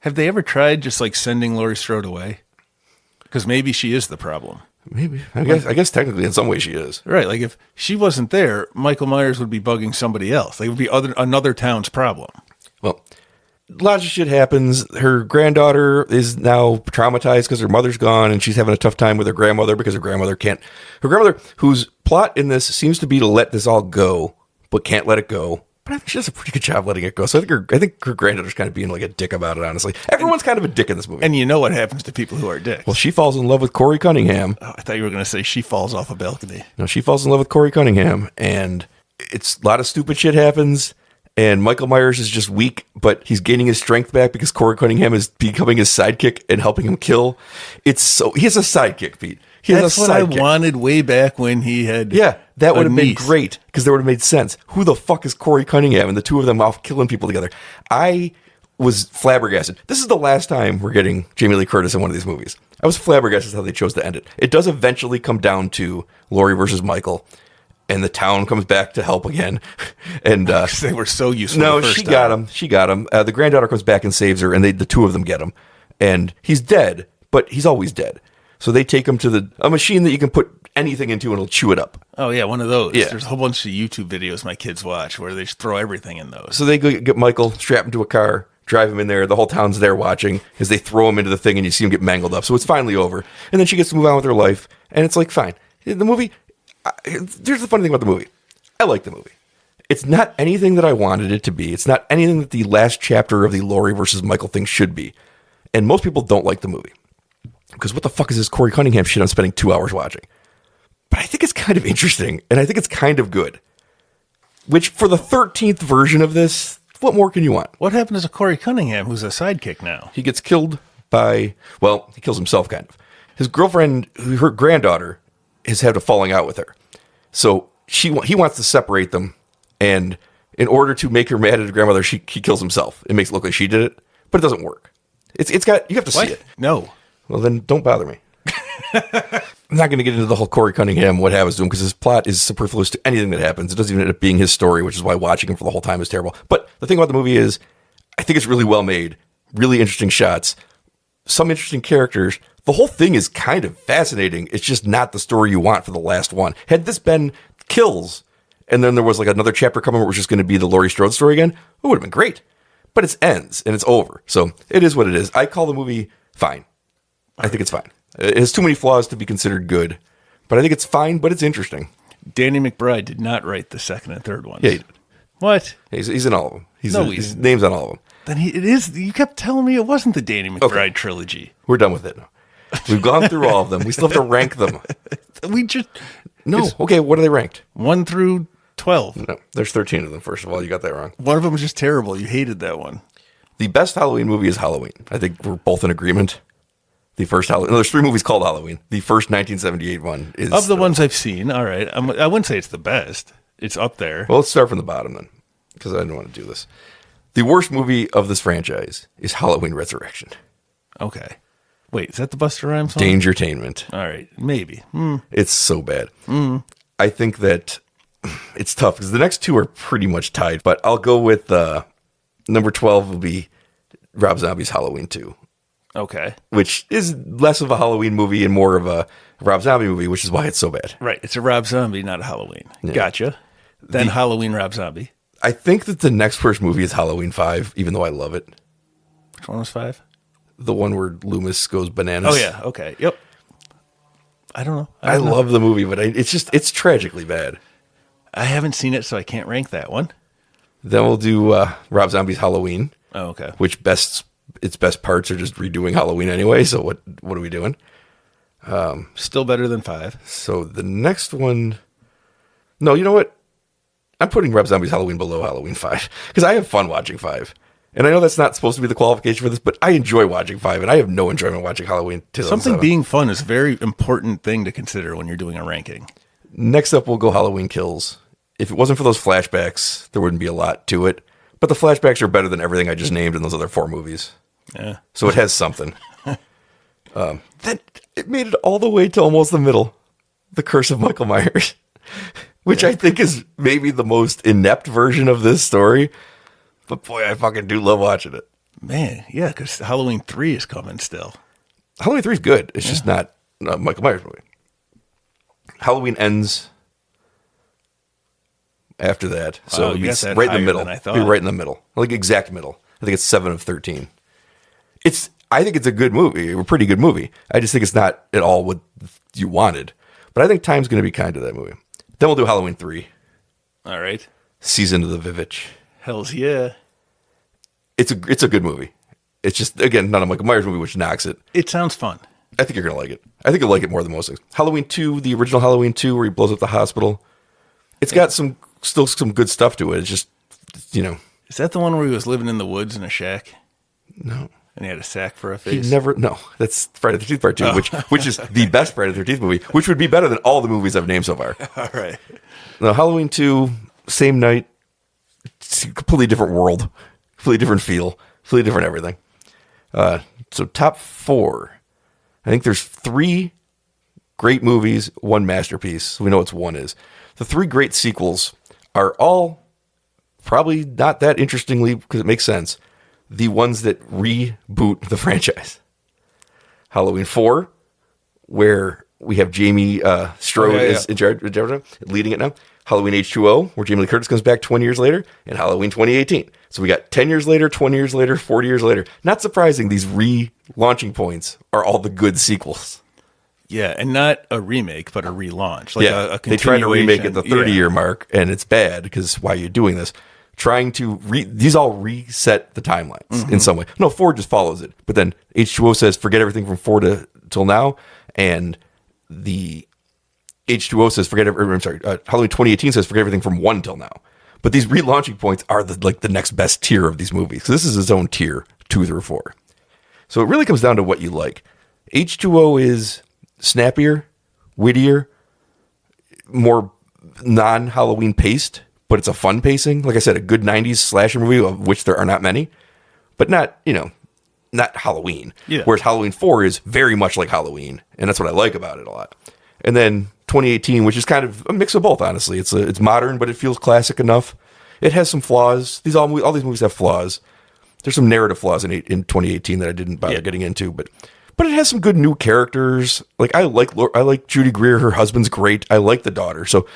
Have they ever tried just like sending Laurie Strode away? Because maybe she is the problem. Maybe. I guess technically in some way she is. Right. Like if she wasn't there, Michael Myers would be bugging somebody else. Like it would be another town's problem. Well, lots of shit happens. Her granddaughter is now traumatized because her mother's gone, and she's having a tough time with her grandmother because her grandmother, whose plot in this seems to be to let this all go, but can't let it go But I think she does a pretty good job letting it go. So I think her granddaughter's kind of being like a dick about it, honestly. Everyone's kind of a dick in this movie. And you know what happens to people who are dicks. Well, she falls in love with Corey Cunningham. Oh, I thought you were going to say she falls off a balcony. No, she falls in love with Corey Cunningham, and it's a lot of stupid shit happens. And Michael Myers is just weak, but he's gaining his strength back because Corey Cunningham is becoming his sidekick and helping him kill. He has a sidekick, Pete. That's what I wanted way back when he had. Yeah, that would have been great because that would have made sense. Who the fuck is Corey Cunningham? And the two of them off killing people together. I was flabbergasted. This is the last time we're getting Jamie Lee Curtis in one of these movies. I was flabbergasted how they chose to end it. It does eventually come down to Laurie versus Michael, and the town comes back to help again. And they were so useful. No, she got him. She got him. The granddaughter comes back and saves her, and the two of them get him. And he's dead, but he's always dead. So they take him to a machine that you can put anything into and it'll chew it up. Oh, yeah, one of those. Yeah. There's a whole bunch of YouTube videos my kids watch where they just throw everything in those. So they go get Michael, strap him to a car, drive him in there. The whole town's there watching as they throw him into the thing and you see him get mangled up. So it's finally over. And then she gets to move on with her life. And it's like, fine. The movie, here's the funny thing about the movie. I like the movie. It's not anything that I wanted it to be. It's not anything that the last chapter of the Laurie versus Michael thing should be. And most people don't like the movie. Because what the fuck is this Corey Cunningham shit I'm spending 2 hours watching? But I think it's kind of interesting, and I think it's kind of good. Which, for the 13th version of this, what more can you want? What happened to Corey Cunningham, who's a sidekick now? He gets killed by, well, he kills himself, kind of. His girlfriend, her granddaughter, has had a falling out with her. So he wants to separate them, and in order to make her mad at her grandmother, he kills himself. It makes it look like she did it, but it doesn't work. You have to see it. No. Well, then don't bother me. I'm not going to get into the whole Corey Cunningham, what happens to him, because his plot is superfluous to anything that happens. It doesn't even end up being his story, which is why watching him for the whole time is terrible. But the thing about the movie is, I think it's really well made, really interesting shots, some interesting characters. The whole thing is kind of fascinating. It's just not the story you want for the last one. Had this been kills, and then there was like another chapter coming where it was just going to be the Laurie Strode story again, it would have been great. But it ends, and it's over. So it is what it is. I call the movie fine. I think it's fine. It has too many flaws to be considered good, but I think it's fine, but it's interesting. Danny McBride did not write the second and third ones. Yeah, he did. What? He's in all of them. His name's on all of them. Then it is. You kept telling me it wasn't the Danny McBride trilogy. We're done with it now. We've gone through all of them. We still have to rank them. No. Okay, what are they ranked? 1 through 12. No, there's 13 of them, first of all. You got that wrong. One of them was just terrible. You hated that one. The best Halloween movie is Halloween. I think we're both in agreement. The first Halloween. No, there's 3 movies called Halloween. The first 1978 one is... Of the ones I've seen, all right. I wouldn't say it's the best. It's up there. Well, let's start from the bottom then, because I didn't want to do this. The worst movie of this franchise is Halloween Resurrection. Okay. Wait, is that the Busta Rhymes song? Dangertainment. All right, maybe. It's so bad. I think that it's tough, because the next 2 are pretty much tied, but I'll go with number 12 will be Rob Zombie's Halloween 2. Okay. Which is less of a Halloween movie and more of a Rob Zombie movie, which is why it's so bad. Right. It's a Rob Zombie, not a Halloween. Yeah. Gotcha. Then Halloween Rob Zombie. I think that the next worst movie is Halloween 5, even though I love it. Which one was 5? The one where Loomis goes bananas. Oh, yeah. Okay. Yep. I don't know. I love the movie, but it's tragically bad. I haven't seen it, so I can't rank that one. Then we'll do Rob Zombie's Halloween. Oh, okay. Which its best parts are just redoing Halloween anyway, so what are we doing? Still better than 5. So the next one... No, you know what? I'm putting Rob Zombie's Halloween below Halloween 5, because I have fun watching 5. And I know that's not supposed to be the qualification for this, but I enjoy watching 5, and I have no enjoyment watching Halloween 2007. Something being fun is a very important thing to consider when you're doing a ranking. Next up, we'll go Halloween Kills. If it wasn't for those flashbacks, there wouldn't be a lot to it. But the flashbacks are better than everything I just named in those other 4 movies. Yeah. So it has something. Then it made it all the way to almost the middle. The Curse of Michael Myers. Which I think is maybe the most inept version of this story. But boy, I fucking do love watching it. Man, yeah, because Halloween 3 is coming still. Halloween 3 is good. It's just not a Michael Myers movie. Halloween ends after that. So it'd be right in the middle. It'd be right in the middle. Like exact middle. I think it's 7 of 13. I think it's a good movie, a pretty good movie. I just think it's not at all what you wanted. But I think time's going to be kind to that movie. Then we'll do Halloween 3. All right. Season of the Vivitch. Hells yeah. It's a good movie. It's just, again, not a Michael Myers movie, which knocks it. It sounds fun. I think you're going to like it. I think you'll like it more than most things. Halloween 2, the original Halloween 2, where he blows up the hospital. It's got still some good stuff to it. It's just, Is that the one where he was living in the woods in a shack? No. And he had a sack for a face? No. That's Friday the 13th Part 2, which is the best Friday the 13th movie, which would be better than all the movies I've named so far. All right. Now, Halloween 2, same night, it's a completely different world, completely different feel, completely different everything. So top 4. I think there's 3 great movies, 1 masterpiece. We know what one is. The 3 great sequels are all probably not that interestingly, because it makes sense, the ones that reboot the franchise. Halloween 4, where we have Jamie Strode is in charge, leading it now. Halloween H2O, where Jamie Lee Curtis comes back 20 years later. And Halloween 2018. So we got 10 years later, 20 years later, 40 years later. Not surprising, these relaunching points are all the good sequels. Yeah, and not a remake, but a relaunch. Like a they tried to remake it the 30-year yeah. mark, and it's bad, because why are you doing this? Trying to these all reset the timelines in some way. No, 4 just follows it. But then H2O says forget everything from 4 till now, and the H2O says Halloween 2018 says forget everything from 1 till now. But these relaunching points are the next best tier of these movies. So this is its own tier, 2 through 4. So it really comes down to what you like. H2O is snappier, wittier, more non-Halloween paced, but it's a fun pacing. Like I said, a good 90s slasher movie, of which there are not many, but not Halloween. Yeah. Whereas Halloween 4 is very much like Halloween, and that's what I like about it a lot. And then 2018, which is kind of a mix of both, honestly. It's modern, but it feels classic enough. It has some flaws. All these movies have flaws. There's some narrative flaws in 2018 that I didn't bother getting into, but it has some good new characters. Like I like Judy Greer. Her husband's great. I like the daughter. So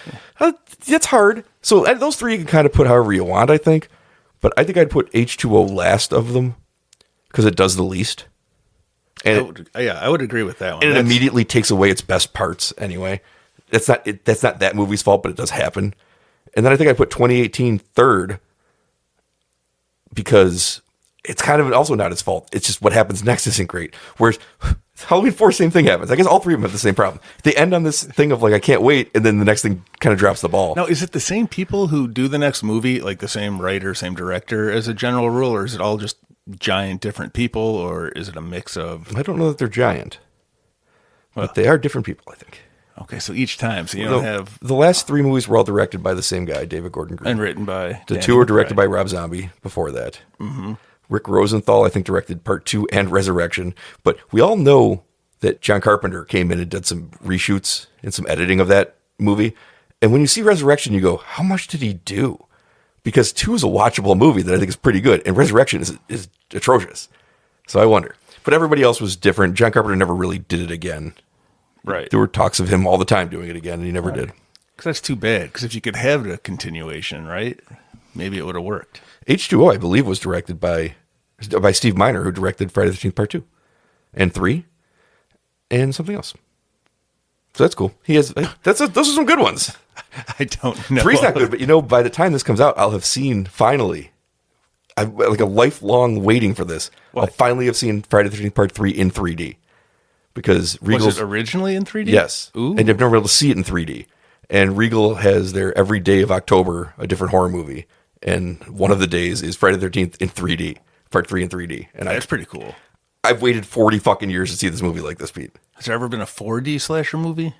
that's hard. So those 3 you can kind of put however you want, I think. But I think I'd put H2O last of them because it does the least. And I would agree with that one. And it immediately takes away its best parts anyway. That's not that movie's fault, but it does happen. And then I think I put 2018 third because it's kind of also not its fault. It's just what happens next isn't great. Whereas Halloween 4, same thing happens. I guess all 3 of them have the same problem. They end on this thing of I can't wait, and then the next thing kind of drops the ball. Now, is it the same people who do the next movie, like the same writer, same director as a general rule, or is it all just giant different people, or is it a mix of... I don't know that they're giant, but they are different people, I think. Okay, so each time, so you don't have... The last 3 movies were all directed by the same guy, David Gordon Green. And written by... The 2 were directed by Rob Zombie before that. Mm-hmm. Rick Rosenthal, I think, directed Part 2 and Resurrection. But we all know that John Carpenter came in and did some reshoots and some editing of that movie. And when you see Resurrection, you go, how much did he do? Because 2 is a watchable movie that I think is pretty good. And Resurrection is atrocious. So I wonder. But everybody else was different. John Carpenter never really did it again. Right. There were talks of him all the time doing it again, and he never did. Because that's too bad. Because if you could have a continuation, right, maybe it would have worked. H2O, I believe, was directed by Steve Miner, who directed Friday the 13th Part 2 and 3 and something else. So that's cool. Those are some good ones. I don't know. 3's not good, but by the time this comes out, I'll have seen finally. I'm like a lifelong waiting for this. What? I'll finally have seen Friday the 13th Part 3 in 3D. Because Regal's... Was it originally in 3D? Yes. Ooh. And I've never been able to see it in 3D. And Regal has their every day of October, a different horror movie. And one of the days is Friday the 13th in 3D. Part 3 in 3D. And that's pretty cool. I've waited 40 fucking years to see this movie like this, Pete. Has there ever been a 4D slasher movie?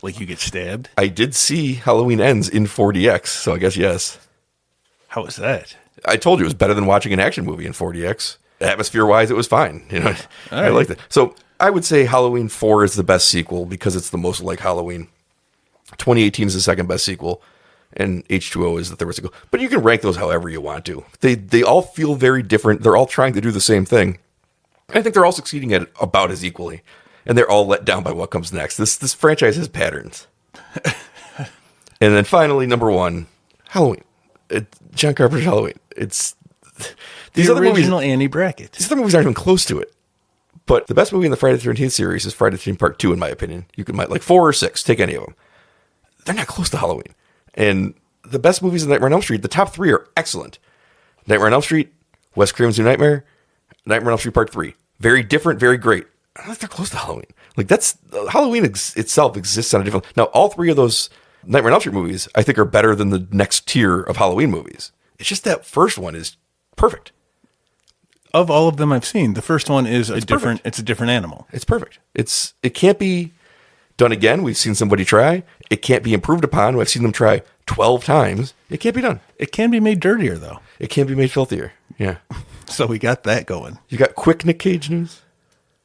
Like you get stabbed? I did see Halloween Ends in 4DX, so I guess yes. How was that? I told you it was better than watching an action movie in 4DX. Atmosphere-wise, it was fine. I liked it. So I would say Halloween 4 is the best sequel because it's the most like Halloween. 2018 is the second best sequel, and H2O is the third sequel. But you can rank those however you want to. They all feel very different. They're all trying to do the same thing. I think they're all succeeding at it about as equally, and they're all let down by what comes next. This franchise has patterns. And then finally, number 1, Halloween. John Carpenter's Halloween. It's these the other original movies. Annie Brackett. These other movies aren't even close to it. But the best movie in the Friday the 13th series is Friday the 13th Part 2, in my opinion. You can like 4 or 6, take any of them. They're not close to Halloween. And the best movies in Nightmare on Elm Street, the top 3 are excellent. Nightmare on Elm Street, Wes Craven's New Nightmare, Nightmare on Elm Street Part 3. Very different, very great. I don't think they're close to Halloween. Like, that's Halloween itself exists on a different. Now, all 3 of those Nightmare on Elm Street movies, I think, are better than the next tier of Halloween movies. It's just that first one is perfect. Of all of them I've seen, the first one is perfect. It's a different animal. It's perfect. It can't be done again. We've seen somebody try. It can't be improved upon. I've seen them try 12 times. It can't be done. It can be made dirtier, though. It can be made filthier. Yeah. So we got that going. You got quick Nick Cage news?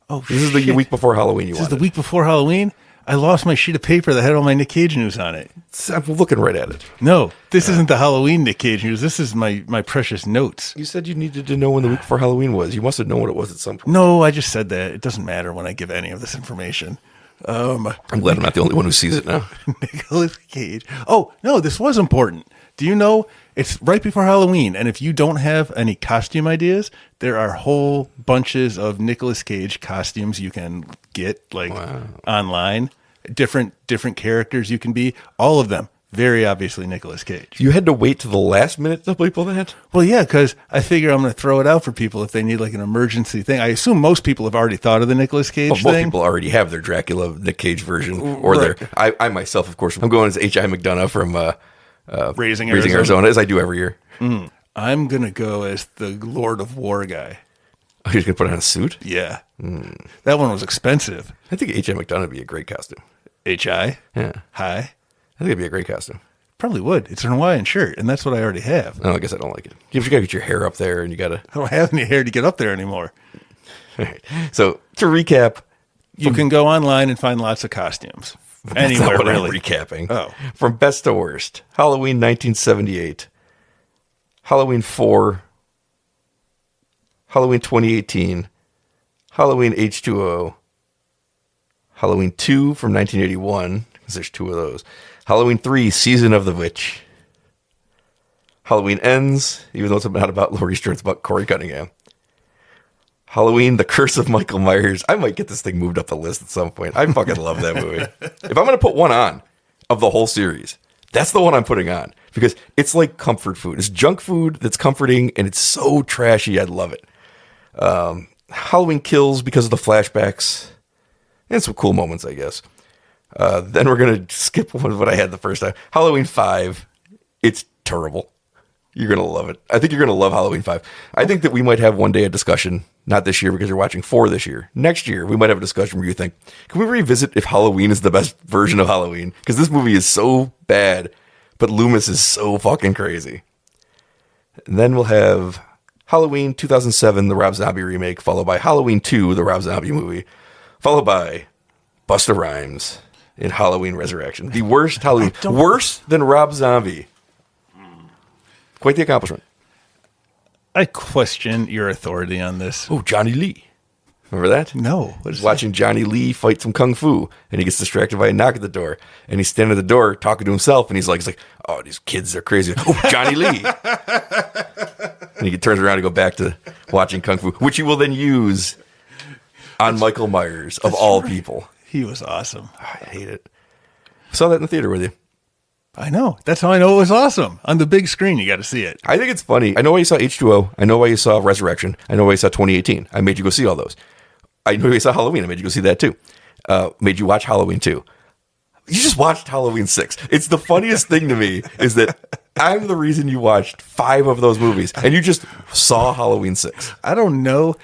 Oh, This is the week before Halloween. This is the week before Halloween? I lost my sheet of paper that had all my Nick Cage news on it. I'm looking right at it. No, this isn't the Halloween Nick Cage news. This is my precious notes. You said you needed to know when the week before Halloween was. You must have known what it was at some point. No, I just said that. It doesn't matter when I give any of this information. I'm glad I'm not the only one who sees it now. Nicolas Cage. Oh, no, this was important. Do you know it's right before Halloween, and if you don't have any costume ideas, there are whole bunches of Nicolas Cage costumes you can get online. Different characters you can be. All of them very obviously Nicolas Cage. You had to wait to the last minute to people that? Well, yeah, because I figure I'm going to throw it out for people if they need like an emergency thing. I assume most people have already thought of the Nicolas Cage Most thing. people already have their Dracula Nick Cage version, or Right. their. I myself, of course, I'm going as H.I. McDonough from Raising Arizona, as I do every year. I'm going to go as the Lord of War guy. Oh, you're going to put on a suit? Yeah. That one was expensive. I think H.I. McDonough would be a great costume. H.I. Yeah. Hi. I think it'd be a great costume. Probably would. It's an Hawaiian shirt, and that's what I already have. No, I guess I don't like it. You got to get your hair up there, and you got to. I don't have any hair to get up there anymore. Right. So to recap, You can go online and find lots of costumes. that's Anywhere, not what really. I'm recapping. Oh. From best to worst: Halloween 1978, Halloween 4, Halloween 2018, Halloween H2O, Halloween 2 from 1981, because there's 2 of those. Halloween 3, Season of the Witch. Halloween Ends, even though it's not about Laurie Strode, it's about Corey Cunningham. Halloween, The Curse of Michael Myers. I might get this thing moved up the list at some point. I fucking love that movie. If I'm going to put one on of the whole series, that's the one I'm putting on. Because it's like comfort food. It's junk food that's comforting, and it's so trashy. I love it. Halloween Kills because of the flashbacks. And some cool moments, I guess. Then we're going to skip one of what I had the first time. Halloween 5. It's terrible. You're going to love it. I think you're going to love Halloween 5. I think that we might have one day a discussion, not this year because you're watching 4 this year. Next year, we might have a discussion where you think, can we revisit if Halloween is the best version of Halloween? Because this movie is so bad, but Loomis is so fucking crazy. And then we'll have Halloween 2007, the Rob Zombie remake, followed by Halloween 2, the Rob Zombie movie, followed by Busta Rhymes in Halloween Resurrection. The worst Halloween. Worse than Rob Zombie. Quite the accomplishment. I question your authority on this. Oh, Johnny Lee. Remember that? No. What is Watching Johnny Lee fight some kung fu, and he gets distracted by a knock at the door, and he's standing at the door talking to himself, and he's like, oh, these kids are crazy. Oh, Johnny Lee. And he turns around and go back to watching kung fu, which he will then use on Michael Myers, of all people. He was awesome. Oh, I hate it. Saw that in the theater with you. I know. That's how I know it was awesome. On the big screen, you got to see it. I think it's funny. I know why you saw H2O. I know why you saw Resurrection. I know why you saw 2018. I made you go see all those. I know why you saw Halloween. I made you go see that too. Made you watch Halloween 2. You just watched Halloween 6. It's the funniest thing to me is that I'm the reason you watched 5 of those movies, and you just saw Halloween 6. I don't know.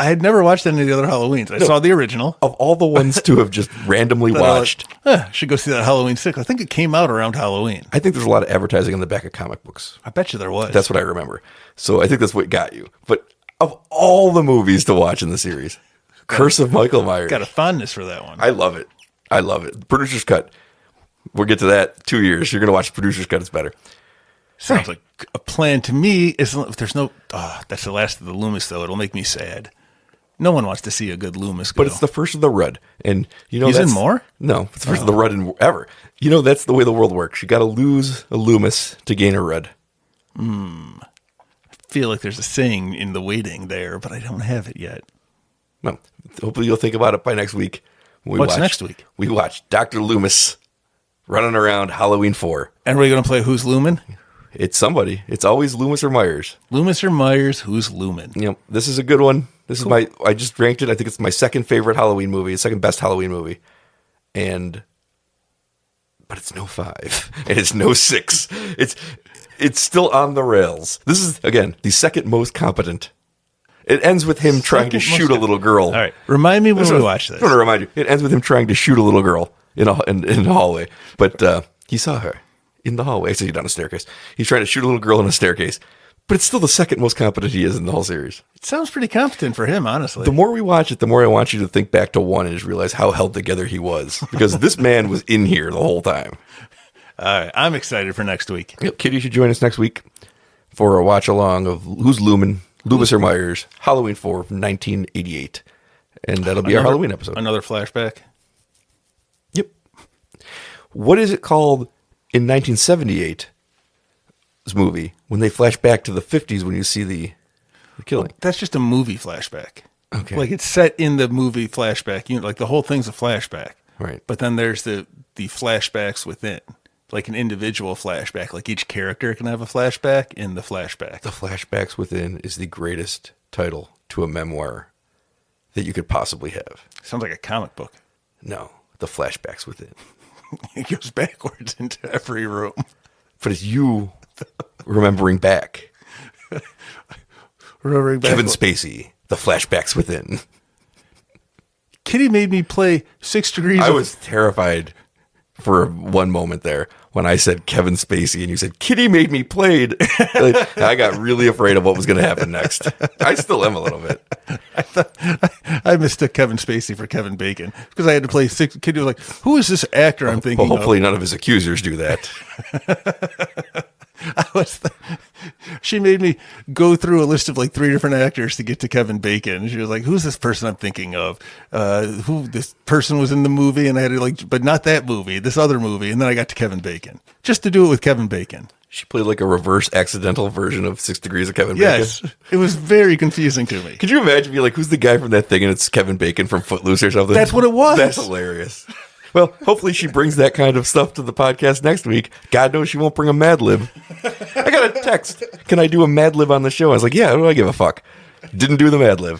I had never watched any of the other Halloweens. I saw the original. Of all the ones to have just randomly watched, Should go see that Halloween 6. I think it came out around Halloween. I think there's a lot of advertising on the back of comic books. I bet you there was. That's what I remember. So I think that's what got you. But of all the movies to watch in the series, Curse of Michael Myers. Got a fondness for that one. I love it. I love it. The producer's cut. We'll get to that 2 years. You're going to watch the producer's cut. It's better. Sounds like a plan to me. If there's no, that's the last of the Loomis, though. It'll make me sad. No one wants to see a good Loomis go. But it's the first of the Rudd. And you know He's that's, in more? No, it's the first of the Rudd in ever. You know that's the way the world works. You got to lose a Loomis to gain a Rudd. I feel like there's a saying in the waiting there, but I don't have it yet. Well, hopefully you'll think about it by next week. What's next week? We watch Dr. Loomis running around Halloween 4. And we're going to play Who's Lumen? It's somebody. It's always Loomis or Myers. Loomis or Myers, Who's Lumen? Yep. This is a good one. This is I just ranked it. I think it's my second favorite Halloween movie, second best Halloween movie. But it's no 5 and it's no 6. It's still on the rails. This is, again, the second most competent. It ends with him trying to shoot a little girl. All right. Remind me when we watch this. I want to remind you. It ends with him trying to shoot a little girl in the hallway. But he saw her in the hallway. Actually, down a staircase. He's trying to shoot a little girl in a staircase. But it's still the second most competent he is in the whole series. It sounds pretty competent for him, honestly. The more we watch it, the more I want you to think back to 1 and just realize how held together he was. Because this man was in here the whole time. All right. I'm excited for next week. Yep, Kitty should join us next week for a watch along of Who's Lumen, Loomis or Myers, Halloween 4 from 1988. And that'll be our Halloween episode. Another flashback? Yep. What is it called in 1978's movie when they flash back to the 50s when you see the killing? That's just a movie flashback. Okay. Like it's set in the movie flashback. Like the whole thing's a flashback. Right. But then there's the flashbacks within. Like an individual flashback. Like each character can have a flashback in the flashback. The Flashbacks Within is the greatest title to a memoir that you could possibly have. Sounds like a comic book. No, The Flashbacks Within. It goes backwards into every room. But it's you remembering back. Remembering back. Kevin Spacey, The Flashbacks Within. Kitty made me play 6 Degrees. I was terrified for one moment there when I said Kevin Spacey and you said Kitty made me played. I got really afraid of what was going to happen next. I still am a little bit. I mistook Kevin Spacey for Kevin Bacon because I had to play 6. Kitty was like, "Who is this actor I'm thinking?" Well, hopefully none of his accusers do that. She made me go through a list of like 3 different actors to get to Kevin Bacon. She was like, "Who's this person I'm thinking of? Who this person was in the movie?" And I had to like, but not that movie, this other movie. And then I got to Kevin Bacon just to do it with Kevin Bacon. She played like a reverse accidental version of 6 Degrees of Kevin Yes, Bacon. it was very confusing to me. Could you imagine being like, who's the guy from that thing? And it's Kevin Bacon from Footloose or something. That's what it was. That's hilarious. Well, hopefully she brings that kind of stuff to the podcast next week. God knows she won't bring a Mad Lib. I got a text. Can I do a Mad Lib on the show? I was like, yeah, I don't give a fuck. Didn't do the Mad Lib.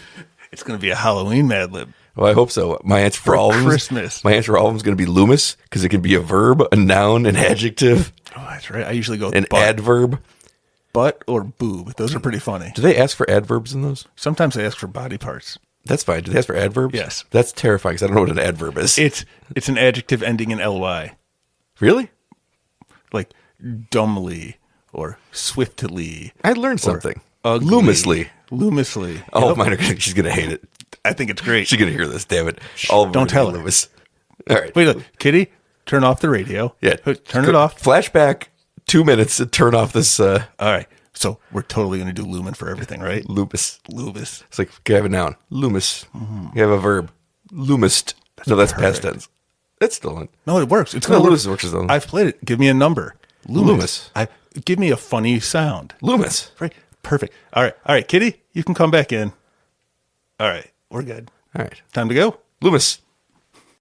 It's going to be a Halloween Mad Lib. Well, I hope so. My answer for all of them, Christmas. My answer for all of them is going to be Loomis because it can be a verb, a noun, an adjective, Oh, that's right. I usually go an butt, adverb. butt or boob. Those are pretty funny. Do they ask for adverbs in those? Sometimes they ask for body parts. That's fine. Do they ask for adverbs? Yes. That's terrifying because I don't know what an adverb is. It's an adjective ending in ly, Really? like dumbly or swiftly. I learned something. Ugly. Loomisly. Loomisly. Oh, Yep. mine are she's going to hate it. I think it's great. She's going to hear this, damn it. All of them Don't are gonna tell be her. Loomis. All right. Wait, look, Kitty, turn off the radio. Yeah. Turn it off. Flashback 2 minutes to turn off this All right. So we're totally going to do lumen for everything, right? Loomis. Loomis. It's like, you have a noun. Loomis. You have a verb. Loomist. No, that's past tense. That's still in. No, it works. It's No, going to Loomis work. works as well. I've played it. Give me a number. Loomis. Give me a funny sound. Loomis. Right. Perfect. All right, Kitty, you can come back in. All right. We're good. All right. Time to go. Loomis.